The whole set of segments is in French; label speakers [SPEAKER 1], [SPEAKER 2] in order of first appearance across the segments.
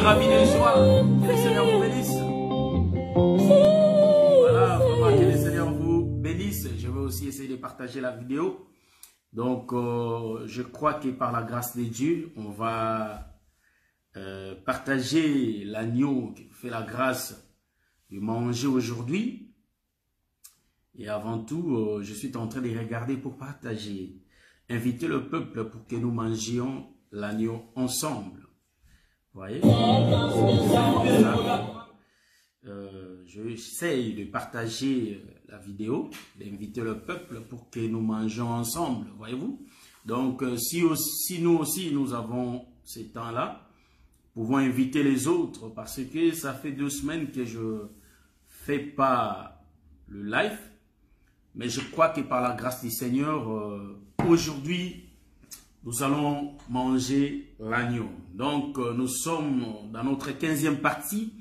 [SPEAKER 1] ravi de joie. Que le Seigneur vous bénisse. Voilà, vraiment, que le Seigneur vous bénisse. Je vais aussi essayer de partager la vidéo. Donc, je crois que par la grâce de Dieu, on va partager l'agneau qui fait la grâce de manger aujourd'hui. Et avant tout, je suis en train de regarder pour partager, inviter le peuple pour que nous mangions l'agneau ensemble. Vous voyez? J'essaye de partager la vidéo, d'inviter le peuple pour que nous mangions ensemble, voyez-vous? Donc, si nous aussi, nous avons ce temps-là, pouvons inviter les autres parce que ça fait 2 semaines que je ne fais pas le live. Mais je crois que par la grâce du Seigneur, aujourd'hui, nous allons manger l'agneau. Donc, nous sommes dans notre 15e partie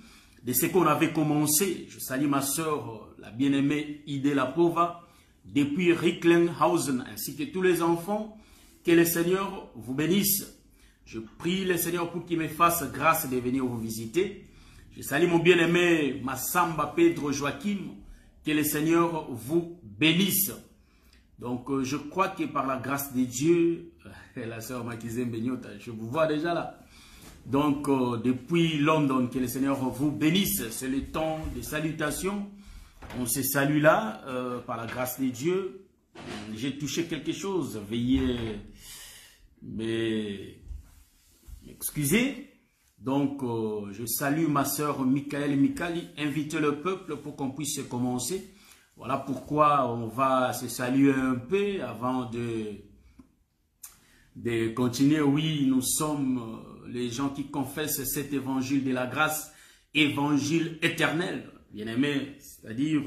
[SPEAKER 1] de ce qu'on avait commencé. Je salue ma soeur, la bien-aimée Ide Lapova, depuis Ricklenhausen, ainsi que tous les enfants. Que le Seigneur vous bénisse. Je prie le Seigneur pour qu'il me fasse grâce de venir vous visiter. Je salue mon bien-aimé Massamba Pedro Joachim. Que le Seigneur vous bénisse. Donc, je crois que par la grâce de Dieu, la sœur Makizem Benyota, je vous vois déjà là. Donc, depuis London, que le Seigneur vous bénisse. C'est le temps de salutations. On se salue là, par la grâce de Dieu. J'ai touché quelque chose. Veuillez m'excuser. Donc, je salue ma sœur Michael Mikali. Invitez le peuple pour qu'on puisse commencer. Voilà pourquoi on va se saluer un peu avant de continuer. Oui, nous sommes les gens qui confessent cet évangile de la grâce, évangile éternel, bien aimé. C'est-à-dire,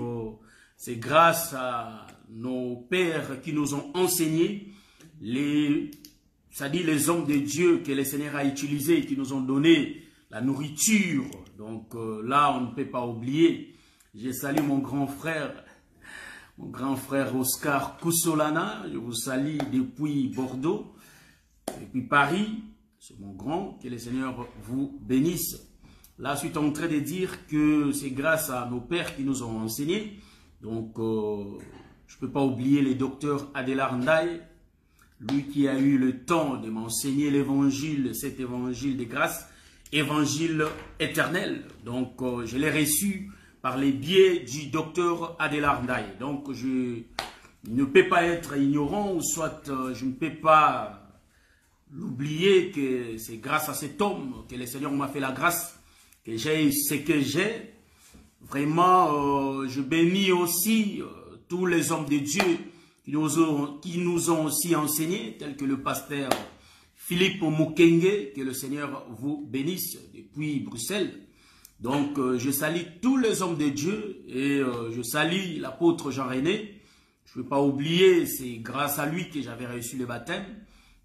[SPEAKER 1] c'est grâce à nos pères qui nous ont enseigné, c'est-à-dire les hommes de Dieu que le Seigneur a utilisés, qui nous ont donné la nourriture. Donc là, on ne peut pas oublier. Je salue mon grand frère Oscar Koussolana. Je vous salue depuis Bordeaux, depuis Paris. C'est mon grand, que le Seigneur vous bénisse. Là, je suis en train de dire que c'est grâce à nos pères qui nous ont enseigné. Donc, je ne peux pas oublier le docteur Adélard Ndaye, lui qui a eu le temps de m'enseigner l'évangile, cet évangile de grâce, évangile éternel. Donc, je l'ai reçu par les biais du docteur Adélard Ndaye. Donc, je ne peux pas être ignorant, ou soit je ne peux pas l'oublier que c'est grâce à cet homme que le Seigneur m'a fait la grâce, que j'ai ce que j'ai. Vraiment, je bénis aussi tous les hommes de Dieu qui nous ont aussi enseigné, tels que le pasteur Philippe Mukenge, que le Seigneur vous bénisse depuis Bruxelles. Donc, je salue tous les hommes de Dieu et je salue l'apôtre Jean-René. Je ne peux pas oublier, c'est grâce à lui que j'avais reçu le baptême.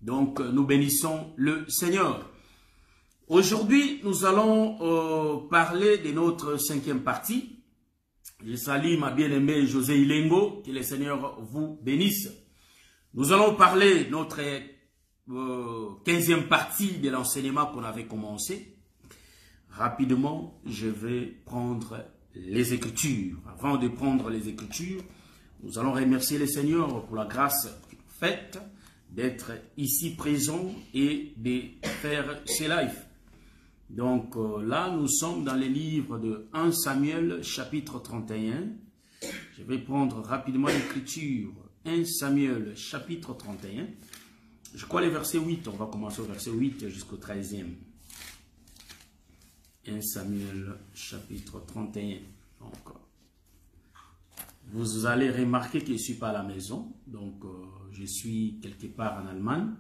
[SPEAKER 1] Donc, nous bénissons le Seigneur. Aujourd'hui, nous allons parler de notre 5e partie. Je salue ma bien-aimée José Ilengo, que le Seigneur vous bénisse. Nous allons parler de notre 15e partie de l'enseignement qu'on avait commencé. Rapidement, je vais prendre les Écritures. Avant de prendre les Écritures, nous allons remercier le Seigneur pour la grâce faite d'être ici présent et de faire ce live. Donc là, nous sommes dans les livres de 1 Samuel chapitre 31. Je vais prendre rapidement l'écriture. 1 Samuel chapitre 31. Je crois les versets 8. On va commencer au verset 8 jusqu'au 13e. 1 Samuel chapitre 31. Donc, vous allez remarquer que je ne suis pas à la maison. Donc, je suis quelque part en Allemagne.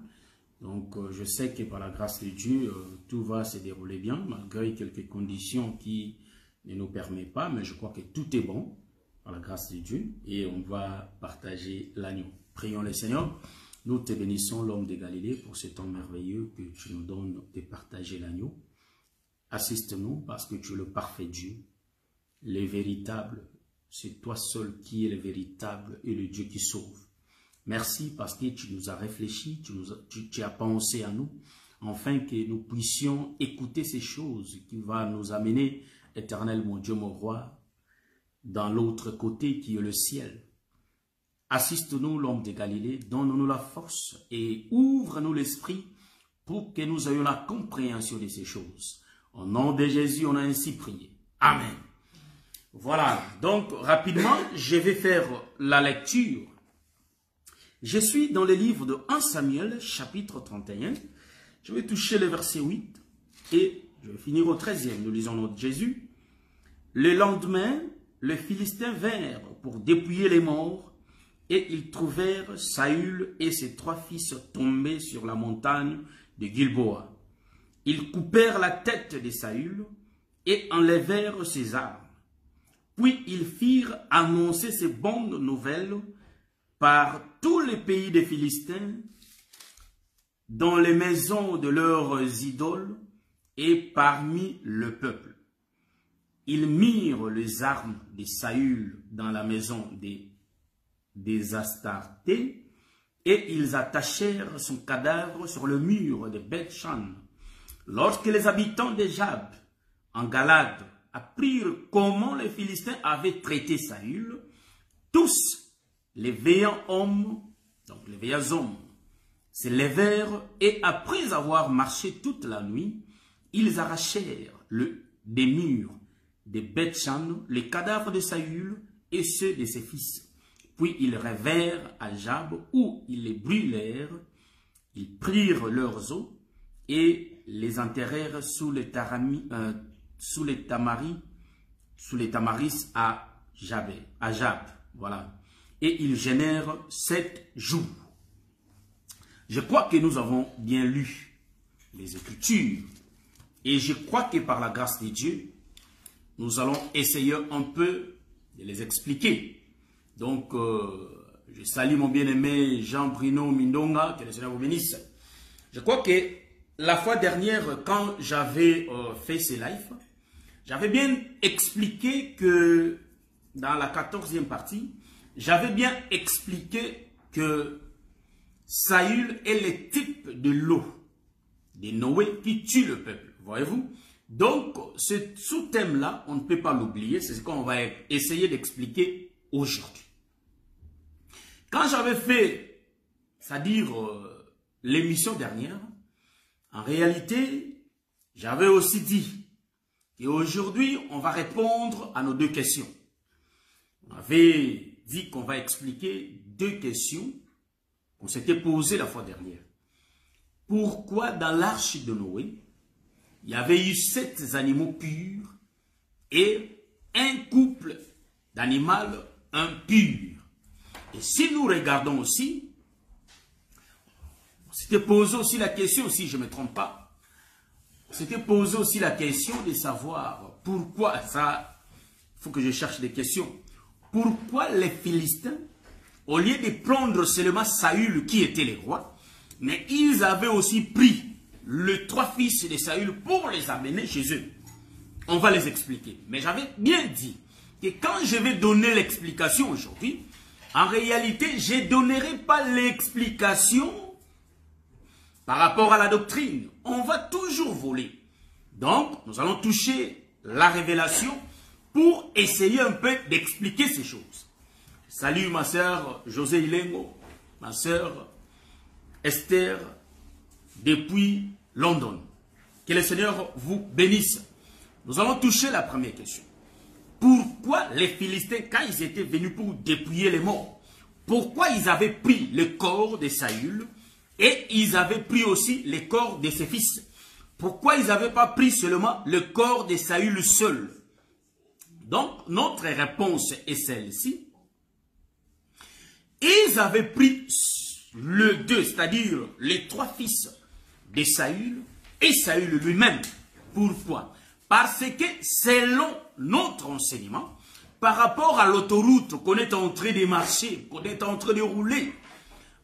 [SPEAKER 1] Donc, je sais que par la grâce de Dieu, tout va se dérouler bien, malgré quelques conditions qui ne nous permettent pas. Mais je crois que tout est bon, par la grâce de Dieu. Et on va partager l'agneau. Prions le Seigneur. Nous te bénissons, l'homme de Galilée, pour ce temps merveilleux que tu nous donnes de partager l'agneau. Assiste-nous parce que tu es le parfait Dieu, le véritable. C'est toi seul qui es le véritable et le Dieu qui sauve. Merci parce que tu nous as réfléchi, tu as pensé à nous, afin que nous puissions écouter ces choses qui vont nous amener, éternel mon Dieu, mon roi, dans l'autre côté qui est le ciel. Assiste-nous, l'homme de Galilée, donne-nous la force et ouvre-nous l'esprit pour que nous ayons la compréhension de ces choses. Au nom de Jésus, on a ainsi prié. Amen. Voilà, donc rapidement, je vais faire la lecture. Je suis dans le livre de 1 Samuel, chapitre 31. Je vais toucher le verset 8 et je vais finir au 13e. Nous lisons notre Jésus. Le lendemain, les Philistins vinrent pour dépouiller les morts et ils trouvèrent Saül et ses 3 fils tombés sur la montagne de Gilboa. Ils coupèrent la tête de Saül et enlevèrent ses armes. Puis ils firent annoncer ces bonnes nouvelles par tous les pays des Philistins, dans les maisons de leurs idoles et parmi le peuple. Ils mirent les armes de Saül dans la maison des Astartés et ils attachèrent son cadavre sur le mur de Beth-Shan. Lorsque les habitants de Jab, en Galade, apprirent comment les Philistins avaient traité Saül, tous les veillants hommes, se levèrent et après avoir marché toute la nuit, ils arrachèrent des murs de Beth-Shan, les cadavres de Saül et ceux de ses fils. Puis ils revinrent à Jab où ils les brûlèrent, ils prirent leurs os et les enterrèrent sous les tamaris à Jab. Voilà. Et ils gênèrent 7 jours. Je crois que nous avons bien lu les Écritures. Et je crois que par la grâce de Dieu, nous allons essayer un peu de les expliquer. Donc, je salue mon bien-aimé Jean-Bruno Mindonga, que le Seigneur vous bénisse. Je crois que la fois dernière, quand j'avais fait ces lives, j'avais bien expliqué que dans la 14e partie, j'avais bien expliqué que Saül est le type de l'eau de Noé qui tue le peuple. Voyez-vous? Donc, ce sous-thème-là, on ne peut pas l'oublier. C'est ce qu'on va essayer d'expliquer aujourd'hui. Quand j'avais fait, c'est-à-dire l'émission dernière, en réalité, j'avais aussi dit qu'aujourd'hui, on va répondre à nos 2 questions. On avait dit qu'on va expliquer 2 questions qu'on s'était posées la fois dernière. Pourquoi dans l'arche de Noé, il y avait eu 7 animaux purs et un couple d'animaux impurs? Et si nous regardons aussi, on s'était posé aussi la question, si je ne me trompe pas, on s'était posé aussi la question de savoir pourquoi, ça, il faut que je cherche des questions, pourquoi les Philistins, au lieu de prendre seulement Saül qui était le roi, mais ils avaient aussi pris les 3 fils de Saül pour les amener chez eux. On va les expliquer. Mais j'avais bien dit que quand je vais donner l'explication aujourd'hui, en réalité, je ne donnerai pas l'explication par rapport à la doctrine. On va toujours voler. Donc, nous allons toucher la révélation pour essayer un peu d'expliquer ces choses. Salut ma sœur José Ilengo, ma sœur Esther, depuis London. Que le Seigneur vous bénisse. Nous allons toucher la première question. Pourquoi les Philistins, quand ils étaient venus pour dépouiller les morts, pourquoi ils avaient pris le corps de Saül et ils avaient pris aussi le corps de ses fils? Pourquoi ils n'avaient pas pris seulement le corps de Saül seul? Donc, notre réponse est celle-ci. Ils avaient pris le 2, c'est-à-dire les 3 fils de Saül et Saül lui-même. Pourquoi? Parce que selon notre enseignement, par rapport à l'autoroute qu'on est en train de marcher, qu'on est en train de rouler,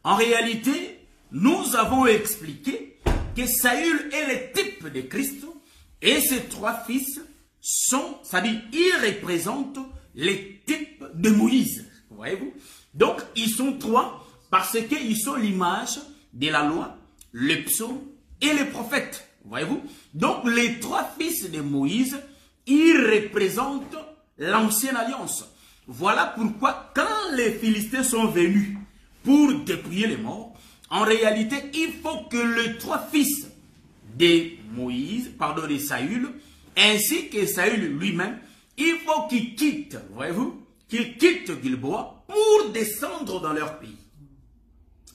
[SPEAKER 1] en réalité, nous avons expliqué que Saül est le type de Christ et ses 3 fils sont, c'est-à-dire, ils représentent les types de Moïse. Voyez-vous? Donc, ils sont 3 parce qu'ils sont l'image de la loi, le psaume et les prophètes. Voyez-vous? Donc les 3 fils de Moïse, ils représentent l'ancienne alliance. Voilà pourquoi quand les Philistins sont venus pour dépouiller les morts, en réalité, il faut que les 3 fils de Moïse, pardon, de Saül, ainsi que Saül lui-même, il faut qu'ils quittent, voyez-vous, qu'ils quittent Gilboa pour descendre dans leur pays.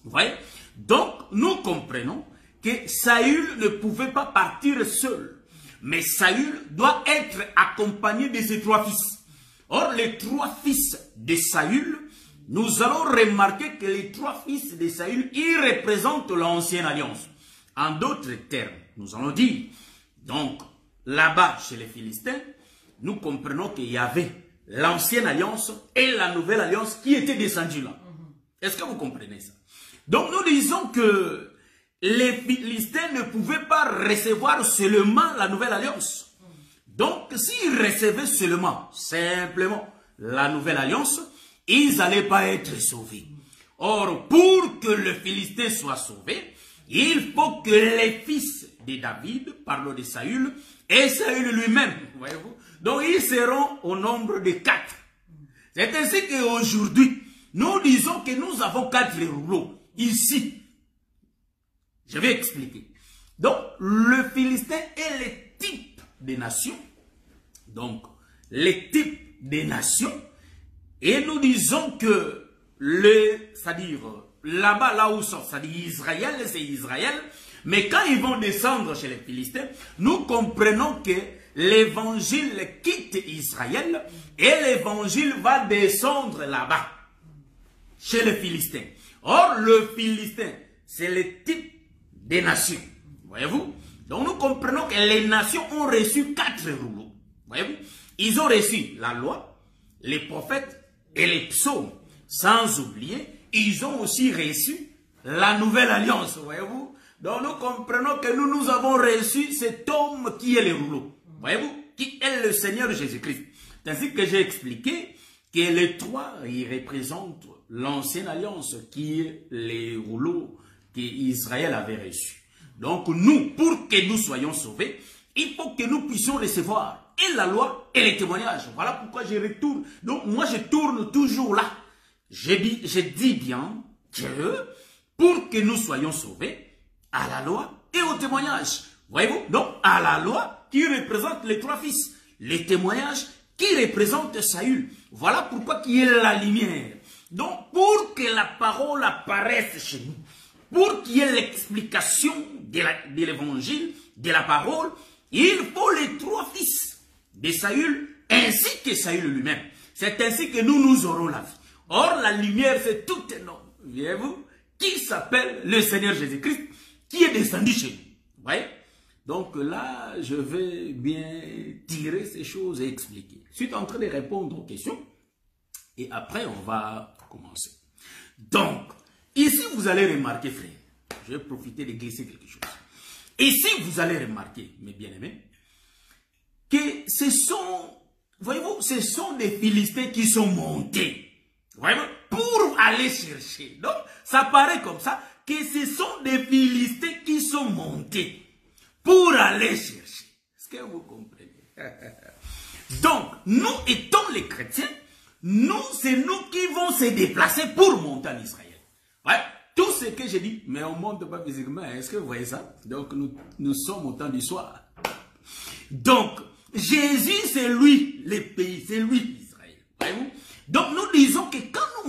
[SPEAKER 1] Vous voyez? Donc, nous comprenons que Saül ne pouvait pas partir seul. Mais Saül doit être accompagné de ses 3 fils. Or, les 3 fils de Saül, nous allons remarquer que les 3 fils de Saül, ils représentent l'ancienne alliance. En d'autres termes, nous allons dire, donc, là-bas, chez les Philistins, nous comprenons qu'il y avait l'ancienne alliance et la nouvelle alliance qui étaient descendues là. Est-ce que vous comprenez ça? Donc, nous disons que les Philistins ne pouvaient pas recevoir seulement la nouvelle alliance. Donc, s'ils recevaient seulement, simplement, la nouvelle alliance, ils n'allaient pas être sauvés. Or, pour que le Philistin soit sauvé, il faut que les fils de David, parlons de Saül, et Saül lui-même, voyez-vous, donc ils seront au nombre de 4. C'est ainsi qu'aujourd'hui, nous disons que nous avons 4 rouleaux, ici. Je vais expliquer. Donc, le Philistin est le type des nations. Donc, les types des nations. Et nous disons que c'est-à-dire, là-bas, là où sont, c'est-à-dire Israël, c'est Israël. Mais quand ils vont descendre chez les Philistins, nous comprenons que l'évangile quitte Israël et l'évangile va descendre là-bas, chez les Philistins. Or, le Philistin, c'est le type des nations. Voyez-vous? Donc, nous comprenons que les nations ont reçu 4 rouleaux. Voyez-vous? Ils ont reçu la loi, les prophètes et les psaumes. Sans oublier, ils ont aussi reçu la nouvelle alliance. Voyez-vous? Donc, nous comprenons que nous avons reçu cet homme qui est le rouleau. Voyez-vous? Qui est le Seigneur Jésus-Christ. C'est ainsi que j'ai expliqué que les 3, ils représentent l'ancienne alliance qui est les rouleaux qu'Israël avait reçus. Donc nous, pour que nous soyons sauvés, il faut que nous puissions recevoir et la loi et les témoignages. Voilà pourquoi je retourne. Donc moi je tourne toujours là. Je dis bien que pour que nous soyons sauvés, à la loi et au témoignage. Voyez-vous? Donc à la loi qui représente les 3 fils. Les témoignages qui représentent Saül. Voilà pourquoi il y a la lumière. Donc pour que la parole apparaisse chez nous, pour qu'il y ait l'explication de l'évangile, de la parole, il faut les 3 fils de Saül, ainsi que Saül lui-même. C'est ainsi que nous aurons la vie. Or, la lumière, c'est tout un homme, voyez-vous, qui s'appelle le Seigneur Jésus-Christ, qui est descendu chez nous. Vous voyez? Donc là, je vais bien tirer ces choses et expliquer. Je suis en train de répondre aux questions, et après, on va commencer. Donc, ici, vous allez remarquer, frère, je vais profiter de glisser quelque chose. Ici, vous allez remarquer, mes bien-aimés, que ce sont, voyez-vous, ce sont des Philistins qui sont montés, voyez-vous, pour aller chercher. Donc, ça paraît comme ça, que ce sont des Philistins qui sont montés pour aller chercher. Est-ce que vous comprenez? Donc, nous étant les chrétiens, c'est nous qui vont se déplacer pour monter en Israël. Ouais, tout ce que j'ai dit, mais on ne monte pas physiquement. Est-ce que vous voyez ça? Donc, nous sommes au temps du soir. Donc, Jésus, c'est lui, le pays, c'est lui, Israël. Voyez-vous? Donc, nous disons que quand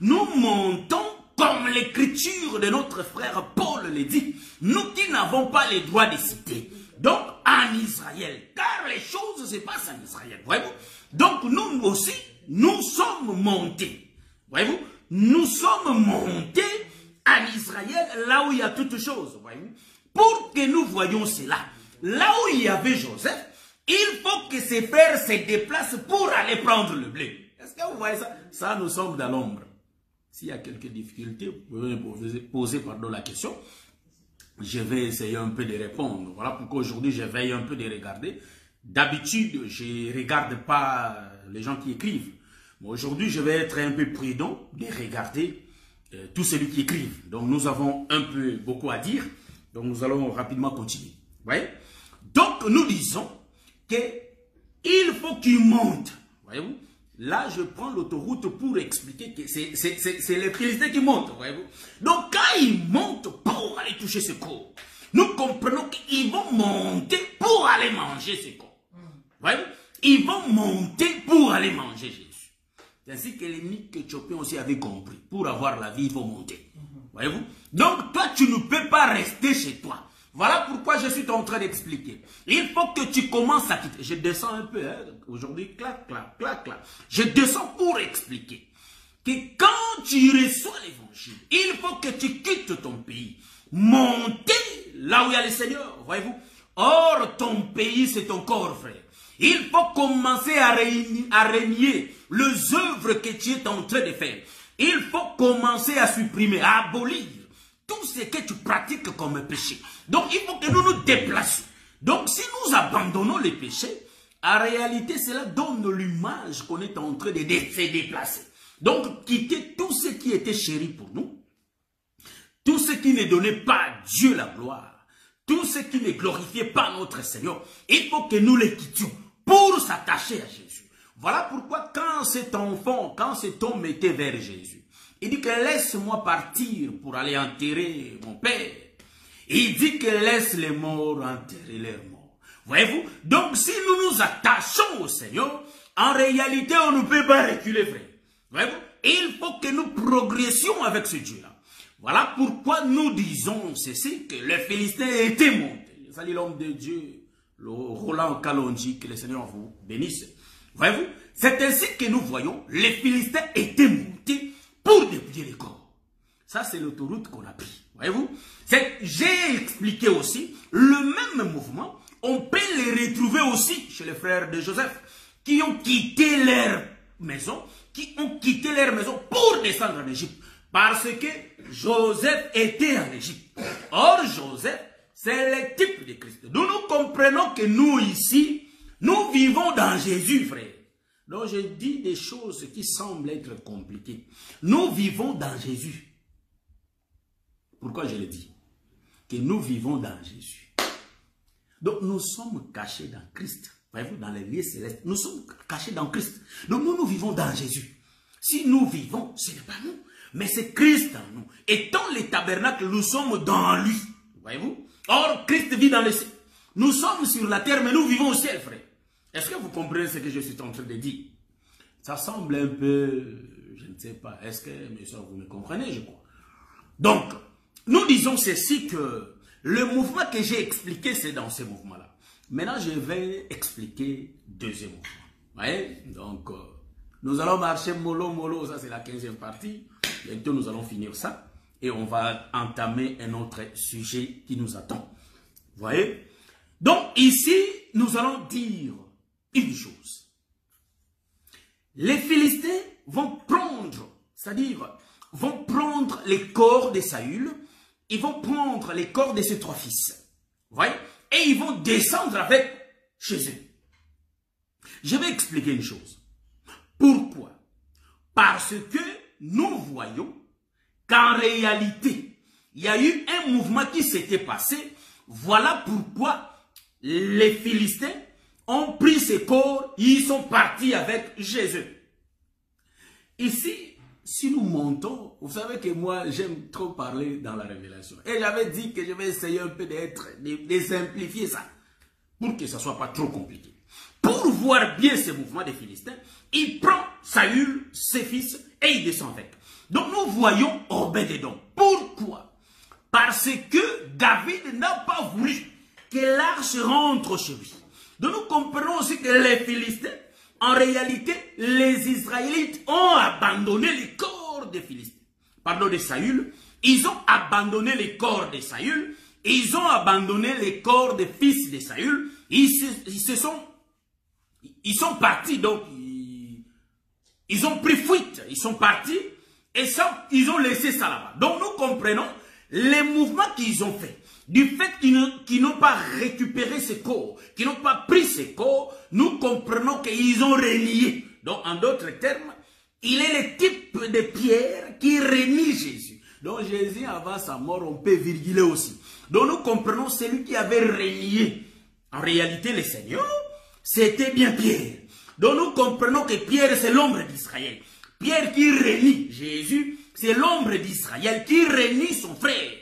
[SPEAKER 1] nous montons comme l'écriture de notre frère Paul le dit, nous qui n'avons pas les droits de citer. Donc, en Israël, car les choses se passent en Israël. Voyez-vous? Donc, nous aussi, nous sommes montés. Voyez-vous? Nous sommes montés en Israël, là où il y a toutes choses, voyez-vous. Pour que nous voyions cela, là où il y avait Joseph, il faut que ses frères se déplacent pour aller prendre le blé. Est-ce que vous voyez ça? Ça, nous sommes dans l'ombre. S'il y a quelques difficultés, vous pouvez me poser la question. Je vais essayer un peu de répondre. Voilà pourquoi aujourd'hui, je veille un peu de regarder. D'habitude, je ne regarde pas les gens qui écrivent. Aujourd'hui, je vais être un peu prudent de regarder tous ceux qui écrivent. Donc, nous avons beaucoup à dire Donc nous allons rapidement continuer. Voyez? Donc nous disons qu'il faut qu'il monte. Voyez-vous? Là, je prends l'autoroute pour expliquer que c'est les Philistins qui montent. Voyez-vous? Donc quand ils montent pour aller toucher ce corps, nous comprenons qu'ils vont monter pour aller manger ce corps. Voyez-vous? Ils vont monter pour aller manger Jésus. C'est ainsi que l'ennemi éthiopien aussi avait compris. Pour avoir la vie, il faut monter. Voyez-vous? Donc, toi, tu ne peux pas rester chez toi. Voilà pourquoi je suis en train d'expliquer. Il faut que tu commences à quitter. Je descends un peu, hein. Aujourd'hui, clac, clac, clac, clac. Je descends pour expliquer que quand tu reçois l'évangile, il faut que tu quittes ton pays. Monter là où il y a le Seigneur. Voyez-vous? Or, ton pays, c'est ton corps, frère. Il faut commencer à renier les œuvres que tu es en train de faire. Il faut commencer à supprimer, à abolir tout ce que tu pratiques comme péché. Donc, il faut que nous nous déplacions. Donc, si nous abandonnons les péchés, en réalité, cela donne l'image qu'on est en train de se déplacer. Donc, quitter tout ce qui était chéri pour nous, tout ce qui ne donnait pas à Dieu la gloire, tout ce qui ne glorifiait pas notre Seigneur, il faut que nous les quittions pour s'attacher à Jésus. Voilà pourquoi quand cet enfant, quand cet homme était vers Jésus, il dit que laisse-moi partir pour aller enterrer mon père. Il dit que laisse les morts enterrer leurs morts. Voyez-vous? Donc si nous nous attachons au Seigneur, en réalité on ne peut pas reculer, frère. Voyez-vous? Il faut que nous progressions avec ce Dieu-là. Voilà pourquoi nous disons ceci, que les Philistins étaient montés. Salut l'homme de Dieu, le Roland Kalonji, que le Seigneur vous bénisse. Voyez-vous, c'est ainsi que nous voyons, les Philistins étaient montés pour dépouiller les corps. Ça, c'est l'autoroute qu'on a pris. Voyez-vous, j'ai expliqué aussi, le même mouvement, on peut les retrouver aussi chez les frères de Joseph, qui ont quitté leur maison, pour descendre en Égypte. Parce que Joseph était en Égypte. Or, Joseph, c'est le type de Christ. Nous comprenons que nous ici, nous vivons dans Jésus, frère. Donc, je dis des choses qui semblent être compliquées. Nous vivons dans Jésus. Pourquoi je le dis? Que nous vivons dans Jésus. Donc, nous sommes cachés dans Christ. Voyez-vous, dans les lieux célestes, nous sommes cachés dans Christ. Donc, nous vivons dans Jésus. Si nous vivons, ce n'est pas nous, mais c'est Christ en nous. Étant les tabernacles, nous sommes dans lui. Voyez-vous? Or, Christ vit dans le ciel. Nous sommes sur la terre, mais nous vivons au ciel, frère. Est-ce que vous comprenez ce que je suis en train de dire? Ça semble un peu, je ne sais pas, est-ce que, mes soeurs, vous me comprenez, je crois. Donc, nous disons ceci, que le mouvement que j'ai expliqué, c'est dans ce mouvement-là. Maintenant, je vais expliquer deuxième mouvement. Vous voyez? Donc, nous allons marcher mollo, ça c'est la 15e partie. Bientôt, nous allons finir ça. Et on va entamer un autre sujet qui nous attend. Vous voyez? Donc, ici, nous allons dire une chose. Les Philistins vont prendre, c'est-à-dire, vont prendre les corps de Saül, ils vont prendre les corps de ses 3 fils. Vous voyez? Et ils vont descendre avec chez eux. Je vais expliquer une chose. Pourquoi? Parce que nous voyons qu'en réalité, il y a eu un mouvement qui s'était passé. Voilà pourquoi les Philistins ont pris ces corps, ils sont partis avec Jésus. Ici, si nous montons, vous savez que moi, j'aime trop parler dans la révélation. Et j'avais dit que je vais essayer un peu de simplifier ça, pour que ça ne soit pas trop compliqué. Pour voir bien ce mouvement des Philistins, il prend Saül, ses fils, et il descend avec. Donc nous voyons Obed-Édom. Pourquoi? Parce que David n'a pas voulu que l'arche rentre chez lui. Donc nous comprenons aussi que les Philistins, en réalité, les Israélites ont abandonné les corps des Philistins. Pardon, de Saül. Ils ont abandonné les corps de Saül. Ils ont abandonné les corps des fils de Saül. Ils sont partis, donc ils ont pris fuite. Ils sont partis et ça, ils ont laissé ça là-bas. Donc nous comprenons les mouvements qu'ils ont fait. Du fait qu'ils n'ont pas récupéré ces corps, qu'ils n'ont pas pris ces corps, nous comprenons qu'ils ont renié. Donc, en d'autres termes, il est le type de Pierre qui renie Jésus. Donc Jésus, avant sa mort, on peut virguler aussi. Donc nous comprenons celui qui avait régné. En réalité, le Seigneur, c'était bien Pierre. Donc nous comprenons que Pierre, c'est l'ombre d'Israël. Pierre qui renie Jésus, c'est l'ombre d'Israël qui renie son frère.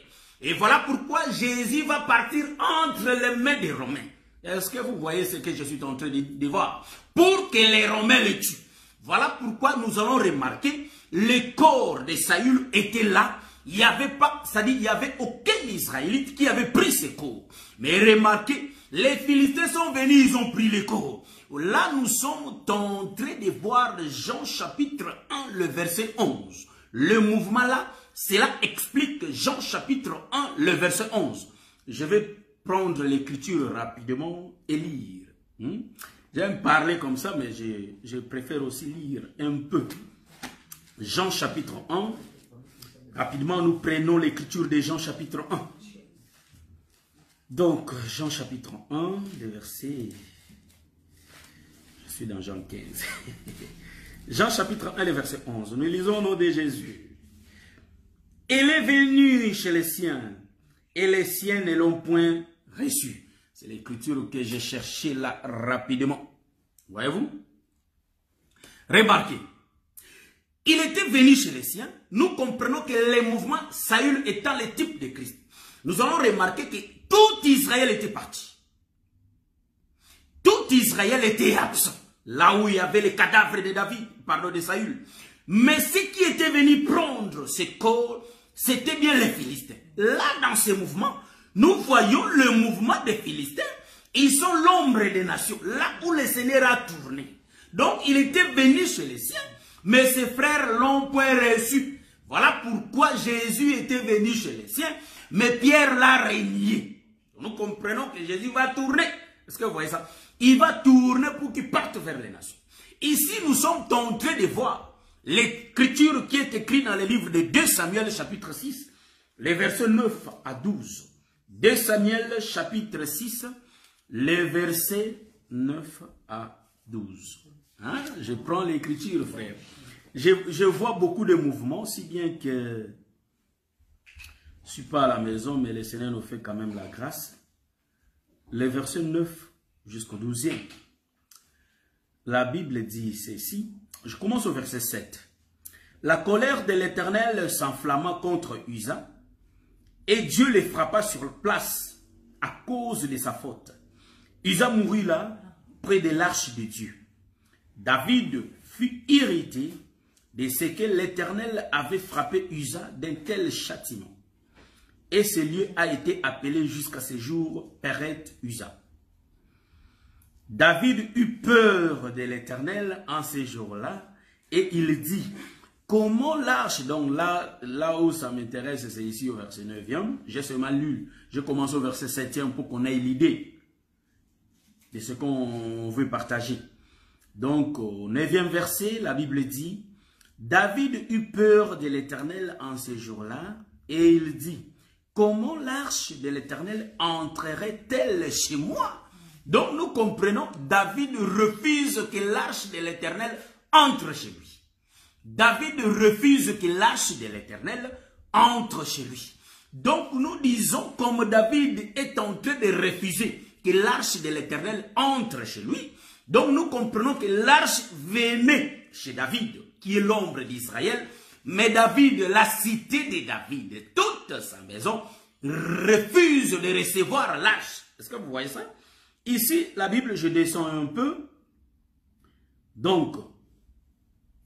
[SPEAKER 1] Et voilà pourquoi Jésus va partir entre les mains des Romains. Est-ce que vous voyez ce que je suis en train de voir? Pour que les Romains le tuent. Voilà pourquoi nous allons remarquer, le corps de Saül était là. Il n'y avait pas, c'est-à-dire il n'y avait aucun Israélite qui avait pris ce corps. Mais remarquez, les Philistins sont venus, ils ont pris le corps. Là, nous sommes en train de voir Jean chapitre 1, le verset 11. Le mouvement là, cela explique Jean chapitre 1, le verset 11. Je vais prendre l'écriture rapidement et lire. J'aime parler comme ça, mais je préfère aussi lire un peu. Jean chapitre 1. Rapidement, nous prenons l'écriture de Jean chapitre 1. Donc, Jean chapitre 1, le verset... Je suis dans Jean 15. Jean chapitre 1, le verset 11. Nous lisons au nom de Jésus. Il est venu chez les siens, et les siens ne l'ont point reçu. C'est l'écriture que j'ai cherchée là rapidement. Voyez-vous? Remarquez. Il était venu chez les siens. Nous comprenons que les mouvements, Saül étant le type de Christ. Nous allons remarquer que tout Israël était parti. Tout Israël était absent. Là où il y avait les cadavres de David, pardon, de Saül. Mais ceux qui étaient venus prendre ce corps, c'était bien les Philistins. Là, dans ce mouvement, nous voyons le mouvement des Philistins. Ils sont l'ombre des nations. Là où le Seigneur a tourné. Donc, il était venu chez les siens. Mais ses frères l'ont point reçu. Voilà pourquoi Jésus était venu chez les siens. Mais Pierre l'a renié. Nous comprenons que Jésus va tourner. Est-ce que vous voyez ça? Il va tourner pour qu'il parte vers les nations. Ici, nous sommes en train de voir l'écriture qui est écrite dans le livre de 2 Samuel chapitre 6, les versets 9 à 12. 2 Samuel chapitre 6, les versets 9 à 12. Hein? Je prends l'écriture, frère. Je vois beaucoup de mouvements, si bien que je ne suis pas à la maison, mais le Seigneur nous fait quand même la grâce. Les versets 9 jusqu'au 12e. La Bible dit ceci. Je commence au verset 7. La colère de l'Éternel s'enflamma contre Uza, et Dieu les frappa sur place à cause de sa faute. Uza mourut là, près de l'arche de Dieu. David fut irrité de ce que l'Éternel avait frappé Uza d'un tel châtiment. Et ce lieu a été appelé jusqu'à ce jour Péret Uza. David eut peur de l'Éternel en ces jours-là, et il dit, comment l'arche, donc là où ça m'intéresse, c'est ici au verset 9e, j'ai seulement lu, je commence au verset 7e pour qu'on ait l'idée de ce qu'on veut partager. Donc au 9e verset, la Bible dit, David eut peur de l'Éternel en ces jours-là, et il dit, comment l'arche de l'Éternel entrerait-elle chez moi? Donc nous comprenons, David refuse que l'arche de l'Éternel entre chez lui. David refuse que l'arche de l'Éternel entre chez lui. Donc nous disons, comme David est en train de refuser que l'arche de l'Éternel entre chez lui, donc nous comprenons que l'arche venait chez David, qui est l'ombre d'Israël, mais David, la cité de David, toute sa maison, refuse de recevoir l'arche. Est-ce que vous voyez ça? Ici, la Bible, je descends un peu. Donc,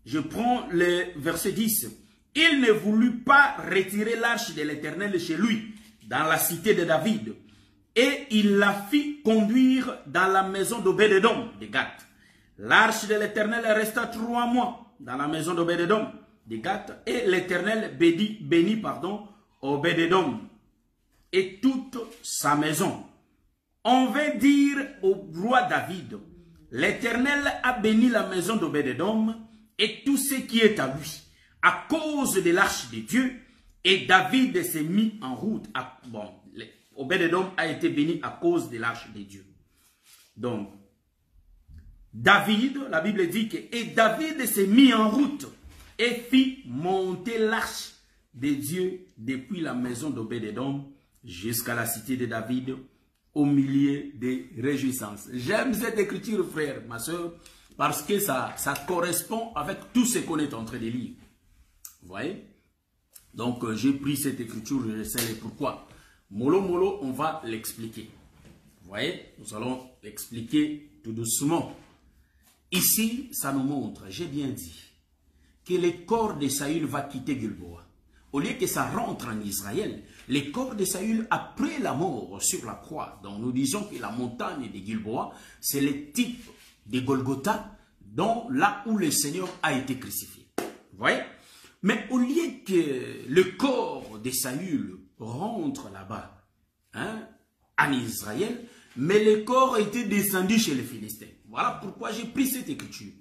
[SPEAKER 1] je prends le verset 10. Il ne voulut pas retirer l'arche de l'Éternel chez lui, dans la cité de David. Et il la fit conduire dans la maison d'Obed-Édom de Gath. L'arche de l'Éternel resta 3 mois dans la maison d'Obed-Édom de Gath. Et l'Éternel bénit Obed-Édom et toute sa maison. On veut dire au roi David, l'Éternel a béni la maison d'Obed-Édom et tout ce qui est à lui, à cause de l'arche de Dieu, et David s'est mis en route. Obed-Édom a été béni à cause de l'arche de Dieu. Donc, David, la Bible dit que et David s'est mis en route et fit monter l'arche de Dieu depuis la maison d'Obed-Édom jusqu'à la cité de David au milieu des réjouissances. J'aime cette écriture, frère, ma soeur, parce que ça correspond avec tout ce qu'on est en train de lire. Vous voyez? Donc, j'ai pris cette écriture, je sais le pourquoi. Mollo, mollo, on va l'expliquer. Vous voyez? Nous allons l'expliquer tout doucement. Ici, ça nous montre, j'ai bien dit, que le corps de Saül va quitter Gilboa. Au lieu que ça rentre en Israël, le corps de Saül après la mort sur la croix. Donc nous disons que la montagne de Gilboa, c'est le type de Golgotha, dont là où le Seigneur a été crucifié. Vous voyez? Mais au lieu que le corps de Saül rentre là-bas, hein, en Israël, mais le corps était descendu chez les Philistins. Voilà pourquoi j'ai pris cette écriture,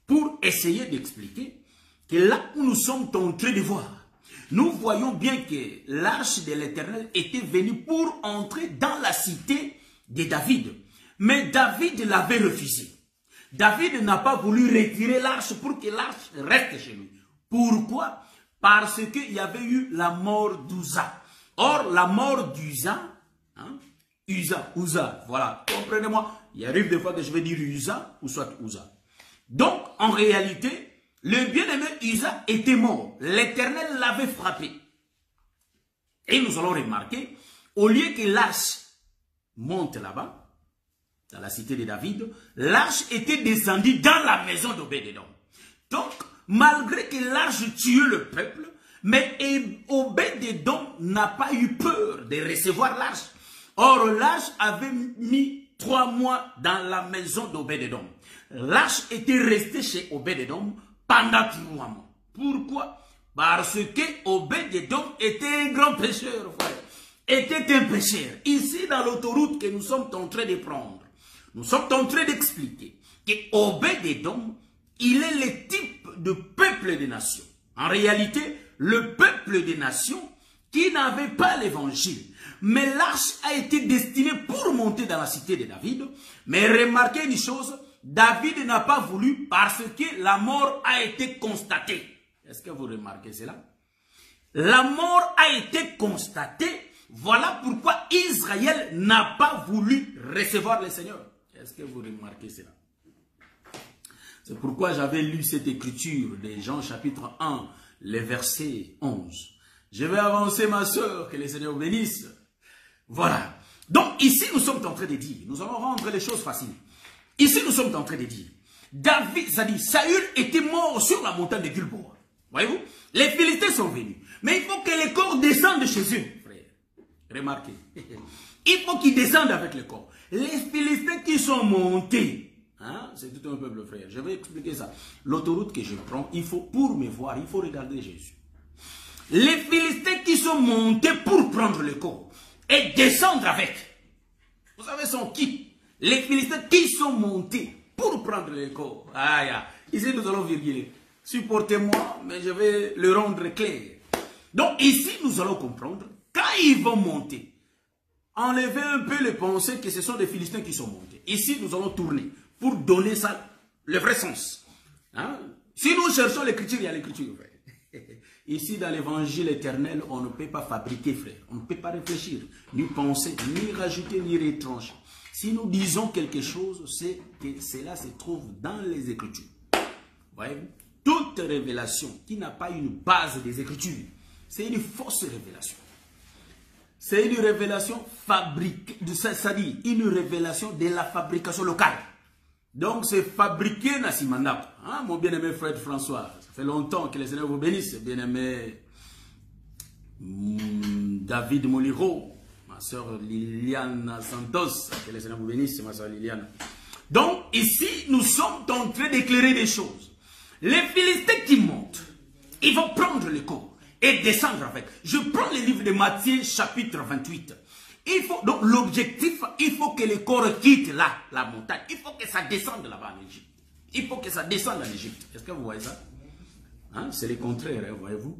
[SPEAKER 1] pour essayer d'expliquer que là où nous sommes en train de voir, nous voyons bien que l'arche de l'Éternel était venue pour entrer dans la cité de David. Mais David l'avait refusé. David n'a pas voulu retirer l'arche pour que l'arche reste chez lui. Pourquoi? Parce qu'il y avait eu la mort d'Uza. Or, la mort d'Uza, hein, Uza, voilà, comprenez-moi, il arrive des fois que je vais dire Uza ou soit Uza. Donc, en réalité, le bien-aimé Uza était mort. L'Éternel l'avait frappé. Et nous allons remarquer, au lieu que l'arche monte là-bas, dans la cité de David, l'arche était descendue dans la maison d'Obed-Édom. Donc, malgré que l'arche tuait le peuple, mais Obed-Édom n'a pas eu peur de recevoir l'arche. Or, l'arche avait mis 3 mois dans la maison d'Obed-Édom. L'arche était restée chez Obed-Édom pendant 3 mois. Pourquoi? Parce que Obed-Édom était un grand pécheur, frère. Était un pécheur. Ici, dans l'autoroute que nous sommes en train de prendre, nous sommes en train d'expliquer que Obed-Édom, il est le type de peuple des nations. En réalité, le peuple des nations qui n'avait pas l'évangile. Mais l'arche a été destinée pour monter dans la cité de David. Mais remarquez une chose, David n'a pas voulu parce que la mort a été constatée. Est-ce que vous remarquez cela? La mort a été constatée. Voilà pourquoi Israël n'a pas voulu recevoir le Seigneur. Est-ce que vous remarquez cela? C'est pourquoi j'avais lu cette écriture de Jean chapitre 1, le verset 11. Je vais avancer, ma soeur, que le Seigneur bénisse. Voilà. Donc ici, nous sommes en train de dire, nous allons rendre les choses faciles. Ici, nous sommes en train de dire, David, c'est-à-dire Saül était mort sur la montagne de Gilboa. Voyez-vous? Les Philistins sont venus. Mais il faut que les corps descendent chez eux, frère. Remarquez. Il faut qu'ils descendent avec le corps. Les Philistins qui sont montés, hein, c'est tout un peuple, frère. Je vais expliquer ça. L'autoroute que je prends, il faut, pour me voir, il faut regarder Jésus. Les Philistins qui sont montés pour prendre le corps et descendre avec. Vous savez, sont qui? Les Philistins qui sont montés pour prendre le corps. Ah, yeah. Ici, nous allons virguler. Supportez-moi, mais je vais le rendre clair. Donc, ici, nous allons comprendre, quand ils vont monter, enlevez un peu les pensées que ce sont des Philistins qui sont montés. Ici, nous allons tourner pour donner ça le vrai sens. Hein? Si nous cherchons l'écriture, il y a l'écriture, frère. Ici, dans l'évangile éternel, on ne peut pas fabriquer, frère. On ne peut pas réfléchir, ni penser, ni rajouter, ni retrancher. Si nous disons quelque chose, c'est que cela se trouve dans les Écritures. Voyez-vous? Toute révélation qui n'a pas une base des Écritures, c'est une fausse révélation. C'est une révélation fabriquée, c'est-à-dire une révélation de la fabrication locale. Donc, c'est fabriqué Nassimandap. Hein, mon bien-aimé frère François, ça fait longtemps que le Seigneur vous bénisse. Bien-aimé David Moliro, ma soeur Liliane Santos, que le Seigneur vous bénisse, ma soeur Liliane. Donc, ici, nous sommes en train d'éclairer des choses. Les Philistins qui montent, ils vont prendre le corps et descendre avec. Je prends le livre de Matthieu, chapitre 28. Il faut, donc l'objectif, il faut que le corps quitte là, la montagne. Il faut que ça descende là-bas en Égypte. Il faut que ça descende en Égypte. Est-ce que vous voyez ça? Hein? C'est le contraire, hein, voyez-vous?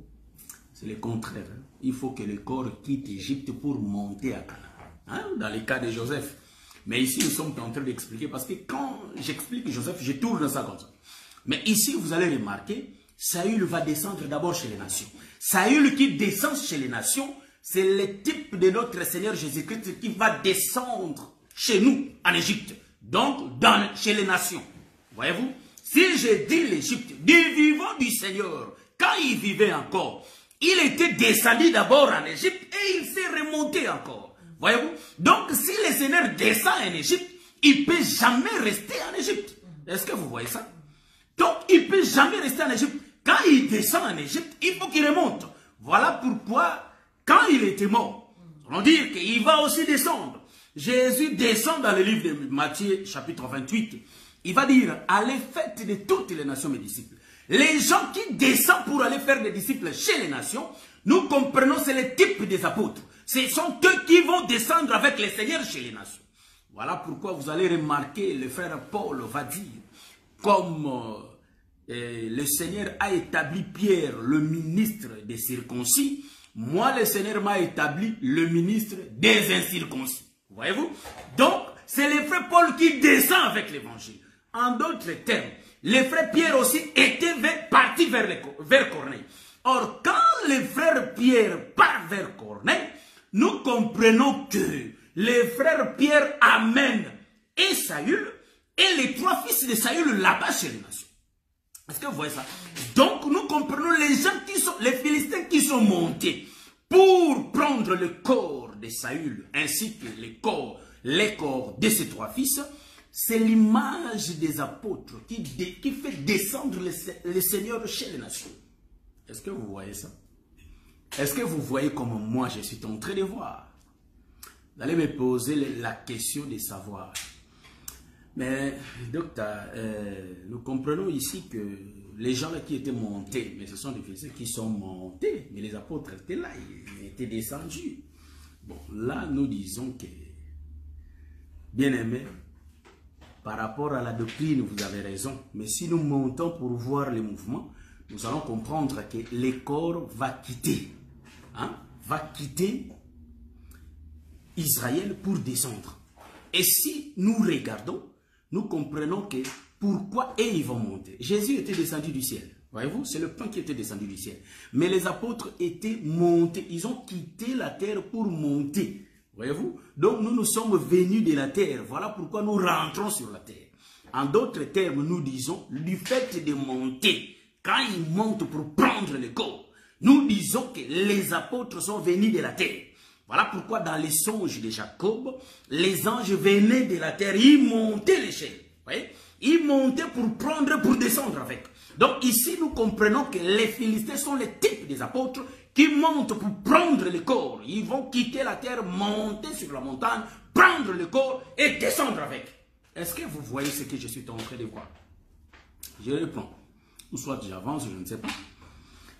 [SPEAKER 1] C'est le contraire. Hein? Il faut que le corps quitte l'Égypte pour monter à Canaan. Hein? Dans le cas de Joseph. Mais ici, nous sommes en train d'expliquer parce que quand j'explique Joseph, je tourne ça comme ça. Mais ici, vous allez remarquer Saül va descendre d'abord chez les nations. Saül qui descend chez les nations, c'est le type de notre Seigneur Jésus-Christ qui va descendre chez nous, en Égypte. Donc, chez les nations. Voyez-vous? Si je dis l'Égypte, du vivant du Seigneur, quand il vivait encore, il était descendu d'abord en Égypte et il s'est remonté encore. Voyez-vous? Donc, si le Seigneur descend en Égypte, il ne peut jamais rester en Égypte. Est-ce que vous voyez ça? Donc, il ne peut jamais rester en Égypte. Quand il descend en Égypte, il faut qu'il remonte. Voilà pourquoi, quand il était mort, on dit qu'il va aussi descendre. Jésus descend dans le livre de Matthieu, chapitre 28. Il va dire, allez faites de toutes les nations mes disciples. Les gens qui descendent pour aller faire des disciples chez les nations, nous comprenons, c'est le type des apôtres. Ce sont eux qui vont descendre avec les seigneurs chez les nations. Voilà pourquoi vous allez remarquer, le frère Paul va dire, comme le Seigneur a établi Pierre, le ministre des circoncis, moi le Seigneur m'a établi le ministre des incirconcis. Voyez-vous? Donc, c'est le frère Paul qui descend avec l'évangile. En d'autres termes, le frère Pierre aussi était parti vers Corneille. Or, quand le frère Pierre part vers Corneille, nous comprenons que le frère Pierre amène et Saül et les 3 fils de Saül là-bas chez les nations. Est-ce que vous voyez ça? Donc, nous comprenons les gens qui sont, les Philistins qui sont montés pour prendre le corps de Saül ainsi que les corps de ses 3 fils. C'est l'image des apôtres qui fait descendre le Seigneur chez les nations. Est-ce que vous voyez ça? Est-ce que vous voyez comme moi je suis en train de voir? Vous allez me poser la question de savoir. Mais, docteur, nous comprenons ici que les gens là qui étaient montés, mais ce sont des Philistins qui sont montés, mais les apôtres étaient là, ils étaient descendus. Bon, là, nous disons que, bien aimé, par rapport à la doctrine, vous avez raison. Mais si nous montons pour voir les mouvements, nous allons comprendre que le corps va quitter Israël pour descendre. Et si nous regardons, nous comprenons que pourquoi ils vont monter. Jésus était descendu du ciel. Voyez-vous, c'est le pain qui était descendu du ciel. Mais les apôtres étaient montés. Ils ont quitté la terre pour monter. Voyez-vous? Donc nous sommes venus de la terre. Voilà pourquoi nous rentrons sur la terre. En d'autres termes, nous disons, du fait de monter, quand ils montent pour prendre le corps, nous disons que les apôtres sont venus de la terre. Voilà pourquoi dans les songes de Jacob, les anges venaient de la terre, ils montaient l'échelle. Voyez? Ils montaient pour descendre avec. Donc ici, nous comprenons que les Philistins sont les types des apôtres qui montent pour prendre le corps. Ils vont quitter la terre, monter sur la montagne, prendre le corps et descendre avec. Est-ce que vous voyez ce que je suis en train de voir? Je réponds. Ou soit j'avance, je ne sais pas.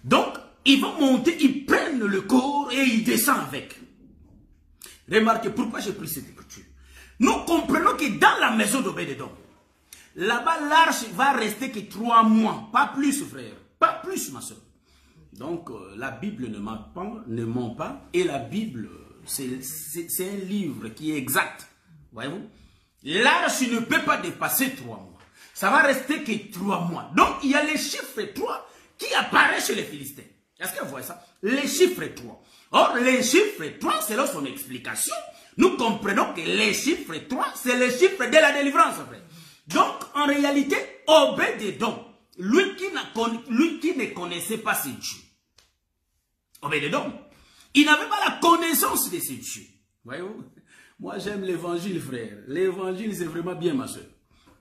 [SPEAKER 1] Donc, ils vont monter, ils prennent le corps et ils descendent avec. Remarquez pourquoi j'ai pris cette écriture. Nous comprenons que dans la maison d'Obed-Édom, là-bas, l'arche va rester que 3 mois. Pas plus, frère. Pas plus, ma soeur. Donc, la Bible ne ment pas. Et la Bible, c'est un livre qui est exact. Voyez-vous? L'arche ne peut pas dépasser 3 mois. Ça va rester que 3 mois. Donc, il y a les chiffres 3 qui apparaissent chez les Philistins. Est-ce que vous voyez ça? Les chiffres 3. Or, les chiffres 3, selon son explication, nous comprenons que les chiffres 3, c'est les chiffres de la délivrance, frère. Donc, en réalité, Obed-Édom, lui qui ne connaissait pas ce Dieu, Obed-Édom, il n'avait pas la connaissance de ce Dieu. Voyez-vous? Moi, j'aime l'évangile, frère. L'évangile, c'est vraiment bien, ma soeur.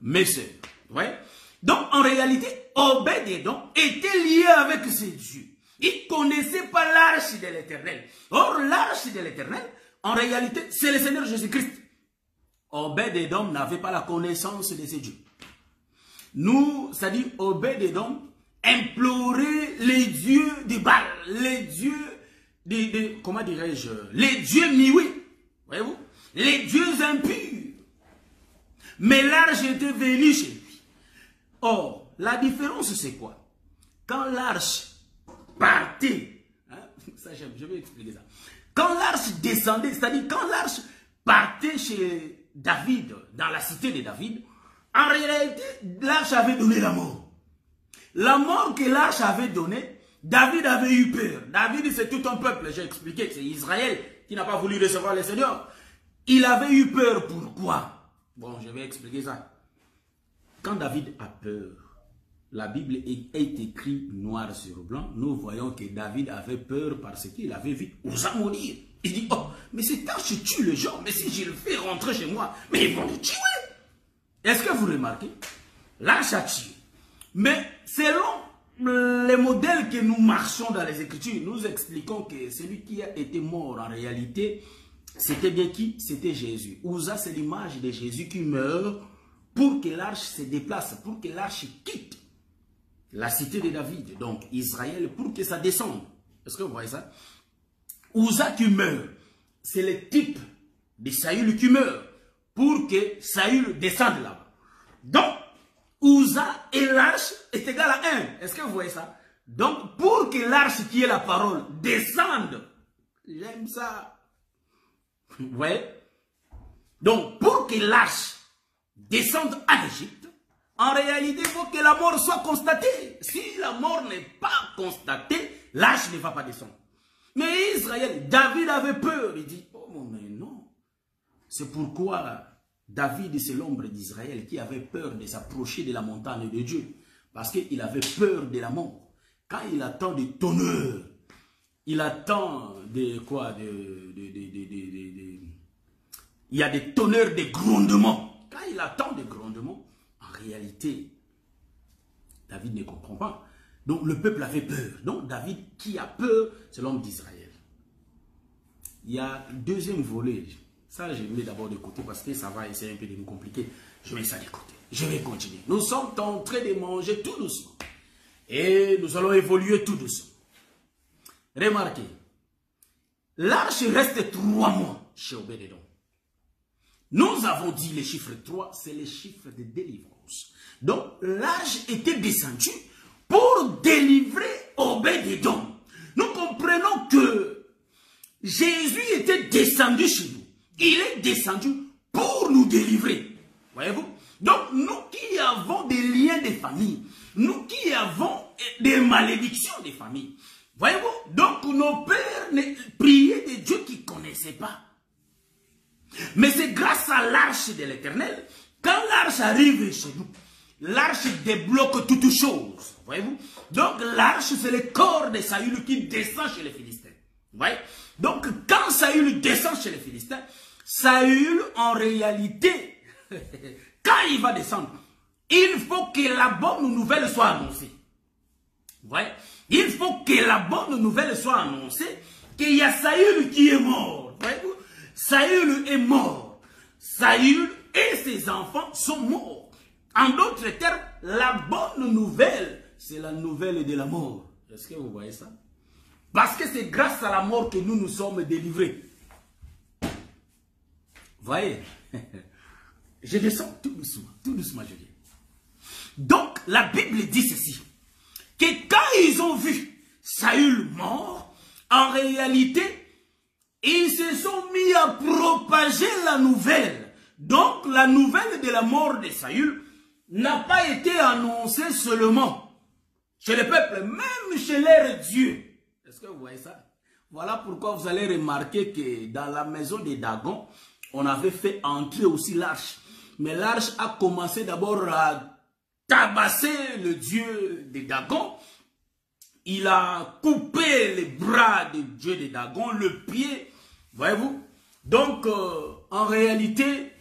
[SPEAKER 1] Mes soeurs. Voyez? Donc, en réalité, Obed-Édom était lié avec ce Dieu. Il ne connaissait pas l'arche de l'Éternel. Or, l'arche de l'Éternel, en réalité, c'est le Seigneur Jésus-Christ. Obed-Édom n'avait pas la connaissance de ce Dieu. Nous, c'est-à-dire Obed-Édom, implorait les dieux de Baal, les dieux comment dirais-je, les dieux mioués, voyez-vous, les dieux impurs. Mais l'arche était venue chez lui. Or, la différence c'est quoi? Quand l'arche partait, hein, ça je vais expliquer ça. Quand l'arche descendait, c'est-à-dire quand l'arche partait chez David, dans la cité de David, en réalité, l'arche avait donné la mort. La mort que l'arche avait donnée, David avait eu peur. David, c'est tout un peuple. J'ai expliqué que c'est Israël qui n'a pas voulu recevoir le Seigneur. Il avait eu peur. Pourquoi? Bon, je vais expliquer ça. Quand David a peur, la Bible est écrite noir sur blanc. Nous voyons que David avait peur parce qu'il avait vu Uza mourir. Il dit, oh, mais cette arche tue les gens. Mais si je le fais rentrer chez moi, mais ils vont le tuer. Est-ce que vous remarquez? L'arche a tué. Mais selon les modèles que nous marchons dans les Écritures, nous expliquons que celui qui a été mort en réalité, c'était bien qui? C'était Jésus. Uza, c'est l'image de Jésus qui meurt pour que l'arche se déplace, pour que l'arche quitte la cité de David, donc Israël, pour que ça descende. Est-ce que vous voyez ça? Uza qui meurt, c'est le type de Saül qui meurt, pour que Saül descende là-bas. Donc, Uza et l'arche est égal à 1. Est-ce que vous voyez ça? Donc, pour que l'arche qui est la parole descende, j'aime ça. Vous voyez? Donc, pour que l'arche descende en Égypte, en réalité, il faut que la mort soit constatée. Si la mort n'est pas constatée, l'arche ne va pas descendre. Mais Israël, David avait peur. Il dit, oh mais non. C'est pourquoi David, c'est l'ombre d'Israël qui avait peur de s'approcher de la montagne de Dieu. Parce qu'il avait peur de la mort. Quand il attend des tonnerres, il attend de quoi? Il y a des tonnerres, des grondements. Quand il attend des grondements, en réalité, David ne comprend pas. Donc le peuple avait peur. Donc David qui a peur, c'est l'homme d'Israël. Il y a un deuxième volet. Ça, je mets d'abord de côté parce que ça va essayer un peu de nous compliquer. Je mets ça de côté. Je vais continuer. Nous sommes en train de manger tout doucement. Et nous allons évoluer tout doucement. Remarquez. L'arche reste 3 mois chez Obed-Edom. Nous avons dit le chiffre 3, c'est le chiffre de délivrance. Donc, l'arche était descendue pour délivrer Obed-Edom. Nous comprenons que Jésus était descendu chez nous. Il est descendu pour nous délivrer. Voyez-vous? Donc, nous qui avons des liens de famille, nous qui avons des malédictions de famille, voyez-vous? Donc, nos pères priaient des dieux qu'ils ne connaissaient pas. Mais c'est grâce à l'arche de l'Éternel, quand l'arche arrive chez nous, l'arche débloque toutes choses. Voyez-vous? Donc, l'arche, c'est le corps de Saül qui descend chez les Philistins. Voyez? Donc, quand Saül descend chez les Philistins, Saül, en réalité, quand il va descendre, il faut que la bonne nouvelle soit annoncée. Voyez? Il faut que la bonne nouvelle soit annoncée qu'il y a Saül qui est mort. Voyez-vous? Saül est mort. Saül et ses enfants sont morts. En d'autres termes, la bonne nouvelle, c'est la nouvelle de la mort. Est-ce que vous voyez ça? Parce que c'est grâce à la mort que nous nous sommes délivrés. Voyez? Je descends tout doucement je viens. Donc, la Bible dit ceci, que quand ils ont vu Saül mort, en réalité, ils se sont mis à propager la nouvelle. Donc, la nouvelle de la mort de Saül n'a pas été annoncée seulement chez le peuple, même chez leur Dieu. Est-ce que vous voyez ça? Voilà pourquoi vous allez remarquer que dans la maison de Dagon, on avait fait entrer aussi l'arche. Mais l'arche a commencé d'abord à tabasser le dieu de Dagon. Il a coupé les bras du dieu de Dagon, le pied. Voyez-vous? Donc, en réalité,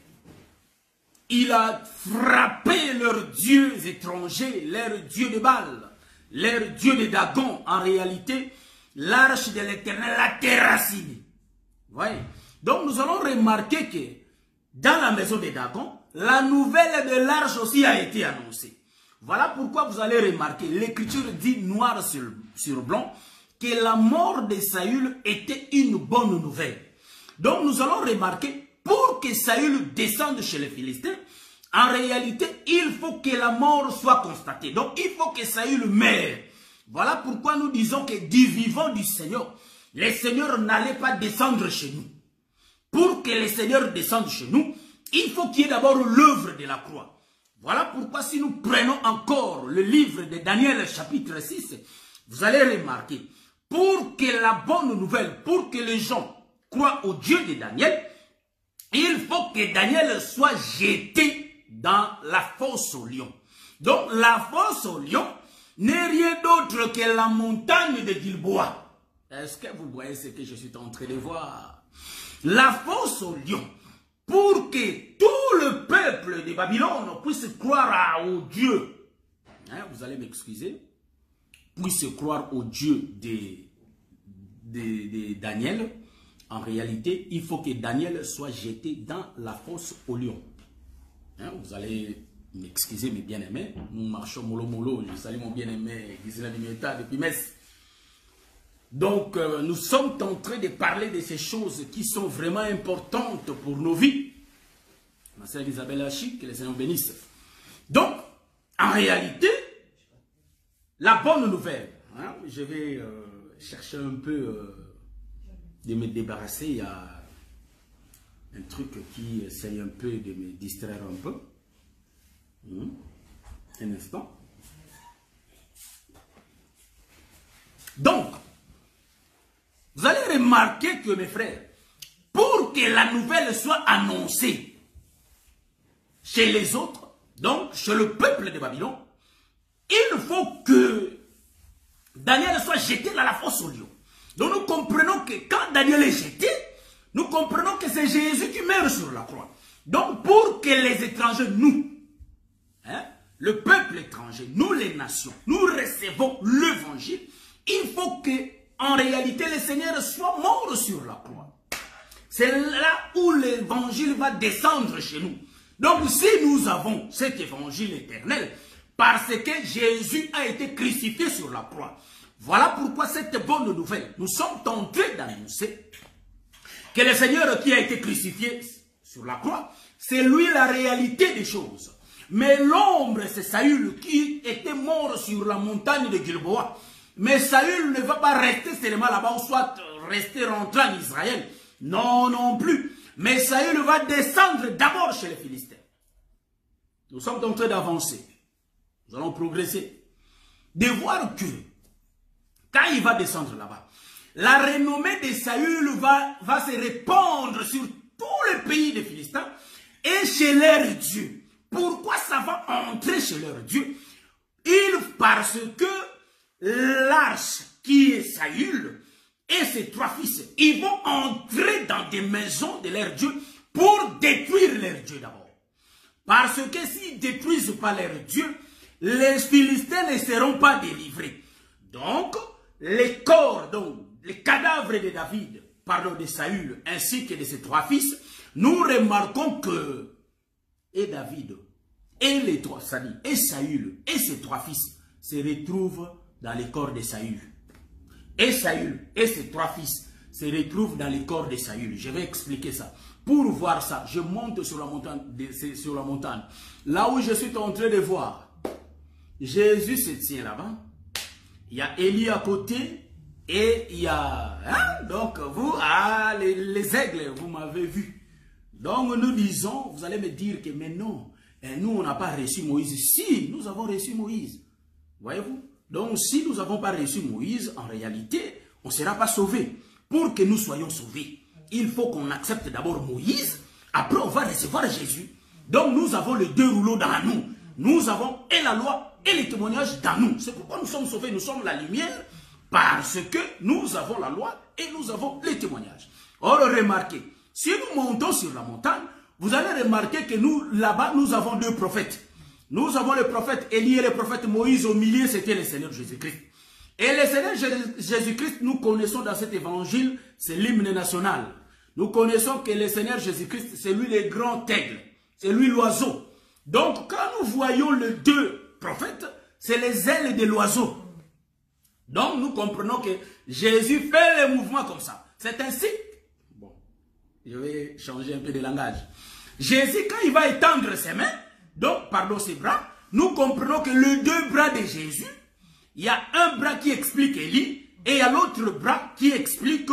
[SPEAKER 1] il a frappé leurs dieux étrangers, leurs dieux de Baal, leurs dieux de Dagon. En réalité, l'arche de l'Éternel a terrassiné. Voyez? Donc, nous allons remarquer que dans la maison de Dagon, la nouvelle de l'arche aussi a été annoncée. Voilà pourquoi vous allez remarquer, l'Écriture dit noir sur blanc, que la mort de Saül était une bonne nouvelle. Donc nous allons remarquer, pour que Saül descende chez les Philistins, en réalité, il faut que la mort soit constatée. Donc il faut que Saül meure. Voilà pourquoi nous disons que du vivant du Seigneur, le Seigneur n'allait pas descendre chez nous. Pour que le Seigneur descende chez nous, il faut qu'il y ait d'abord l'œuvre de la croix. Voilà pourquoi si nous prenons encore le livre de Daniel chapitre 6, vous allez remarquer, pour que la bonne nouvelle, pour que les gens croient au Dieu de Daniel, il faut que Daniel soit jeté dans la fosse au lion. Donc la fosse au lion n'est rien d'autre que la montagne de Gilboa. Est-ce que vous voyez ce que je suis en train de voir? La fosse au lion, pour que tout le peuple de Babylone puisse croire au Dieu, hein, vous allez m'excuser, puisse croire au Dieu de Daniel. En réalité, il faut que Daniel soit jeté dans la fosse au lion. Hein, vous allez m'excuser mes bien-aimés, nous marchons mollo mollo, je salue mon bien-aimé Gisela Limeta depuis Metz. Donc, nous sommes en train de parler de ces choses qui sont vraiment importantes pour nos vies. Ma sœur Isabelle Hachi, que les Seigneur bénisse. Donc, en réalité, la bonne nouvelle, hein, je vais chercher un peu de me débarrasser. Il y a un truc qui essaye un peu de me distraire un peu. Un instant. Donc, vous allez remarquer que mes frères, pour que la nouvelle soit annoncée chez les autres, donc chez le peuple de Babylone, il faut que Daniel soit jeté dans la fosse au lion. Donc nous comprenons que quand Daniel est jeté, nous comprenons que c'est Jésus qui meurt sur la croix. Donc pour que les étrangers, nous, hein, le peuple étranger, nous les nations, nous recevons l'évangile, il faut que en réalité le Seigneur soit mort sur la croix. C'est là où l'évangile va descendre chez nous. Donc si nous avons cet évangile éternel, parce que Jésus a été crucifié sur la croix, voilà pourquoi cette bonne nouvelle, nous sommes en train d'annoncer que le Seigneur qui a été crucifié sur la croix, c'est lui la réalité des choses. Mais l'ombre, c'est Saül qui était mort sur la montagne de Gilboa. Mais Saül ne va pas rester seulement là-bas, ou soit rester rentré en Israël. Non, non plus. Mais Saül va descendre d'abord chez les Philistins. Nous sommes en train d'avancer. Nous allons progresser. De voir que, quand il va descendre là-bas, la renommée de Saül va se répandre sur tout le pays des Philistins et chez leur Dieu. Pourquoi ça va entrer chez leur Dieu? Parce que l'arche qui est Saül et ses trois fils, ils vont entrer dans des maisons de leur Dieu pour détruire leur Dieu d'abord. Parce que s'ils ne détruisent pas leur Dieu, les Philistins ne seront pas délivrés. Donc, les corps, donc les cadavres de David, pardon, de Saül, ainsi que de ses trois fils, nous remarquons que et David, et les trois, c'est-à-dire et Saül, et ses trois fils, se retrouvent dans les corps de Saül. Et Saül, et ses trois fils, se retrouvent dans les corps de Saül. Je vais expliquer ça. Pour voir ça, je monte sur la montagne, là où je suis en train de voir. Jésus se tient là-bas. Il y a Élie à côté. Et il y a... Hein, donc, vous, les aigles, vous m'avez vu. Donc, nous disons, vous allez me dire que, mais non, nous, on n'a pas reçu Moïse. Si, nous avons reçu Moïse. Voyez-vous? Donc, si nous n'avons pas reçu Moïse, en réalité, on ne sera pas sauvés. Pour que nous soyons sauvés, il faut qu'on accepte d'abord Moïse. Après, on va recevoir Jésus. Donc, nous avons les deux rouleaux dans nous. Nous avons et la loi et les témoignages dans nous. C'est pourquoi nous sommes sauvés. Nous sommes la lumière parce que nous avons la loi et nous avons les témoignages. Or, remarquez, si nous montons sur la montagne, vous allez remarquer que nous, là-bas, nous avons deux prophètes. Nous avons le prophète Élie et le prophète Moïse. Au milieu, c'était le Seigneur Jésus-Christ. Et le Seigneur Jésus-Christ, nous connaissons dans cet évangile, c'est l'hymne national. Nous connaissons que le Seigneur Jésus-Christ, c'est lui le grand aigle. C'est lui l'oiseau. Donc, quand nous voyons les deux prophètes, c'est les ailes de l'oiseau. Donc, nous comprenons que Jésus fait les mouvements comme ça. C'est ainsi. Bon, je vais changer un peu de langage. Jésus, quand il va étendre ses mains, donc, pardon, ses bras, nous comprenons que les deux bras de Jésus, il y a un bras qui explique Élie, et il y a l'autre bras qui explique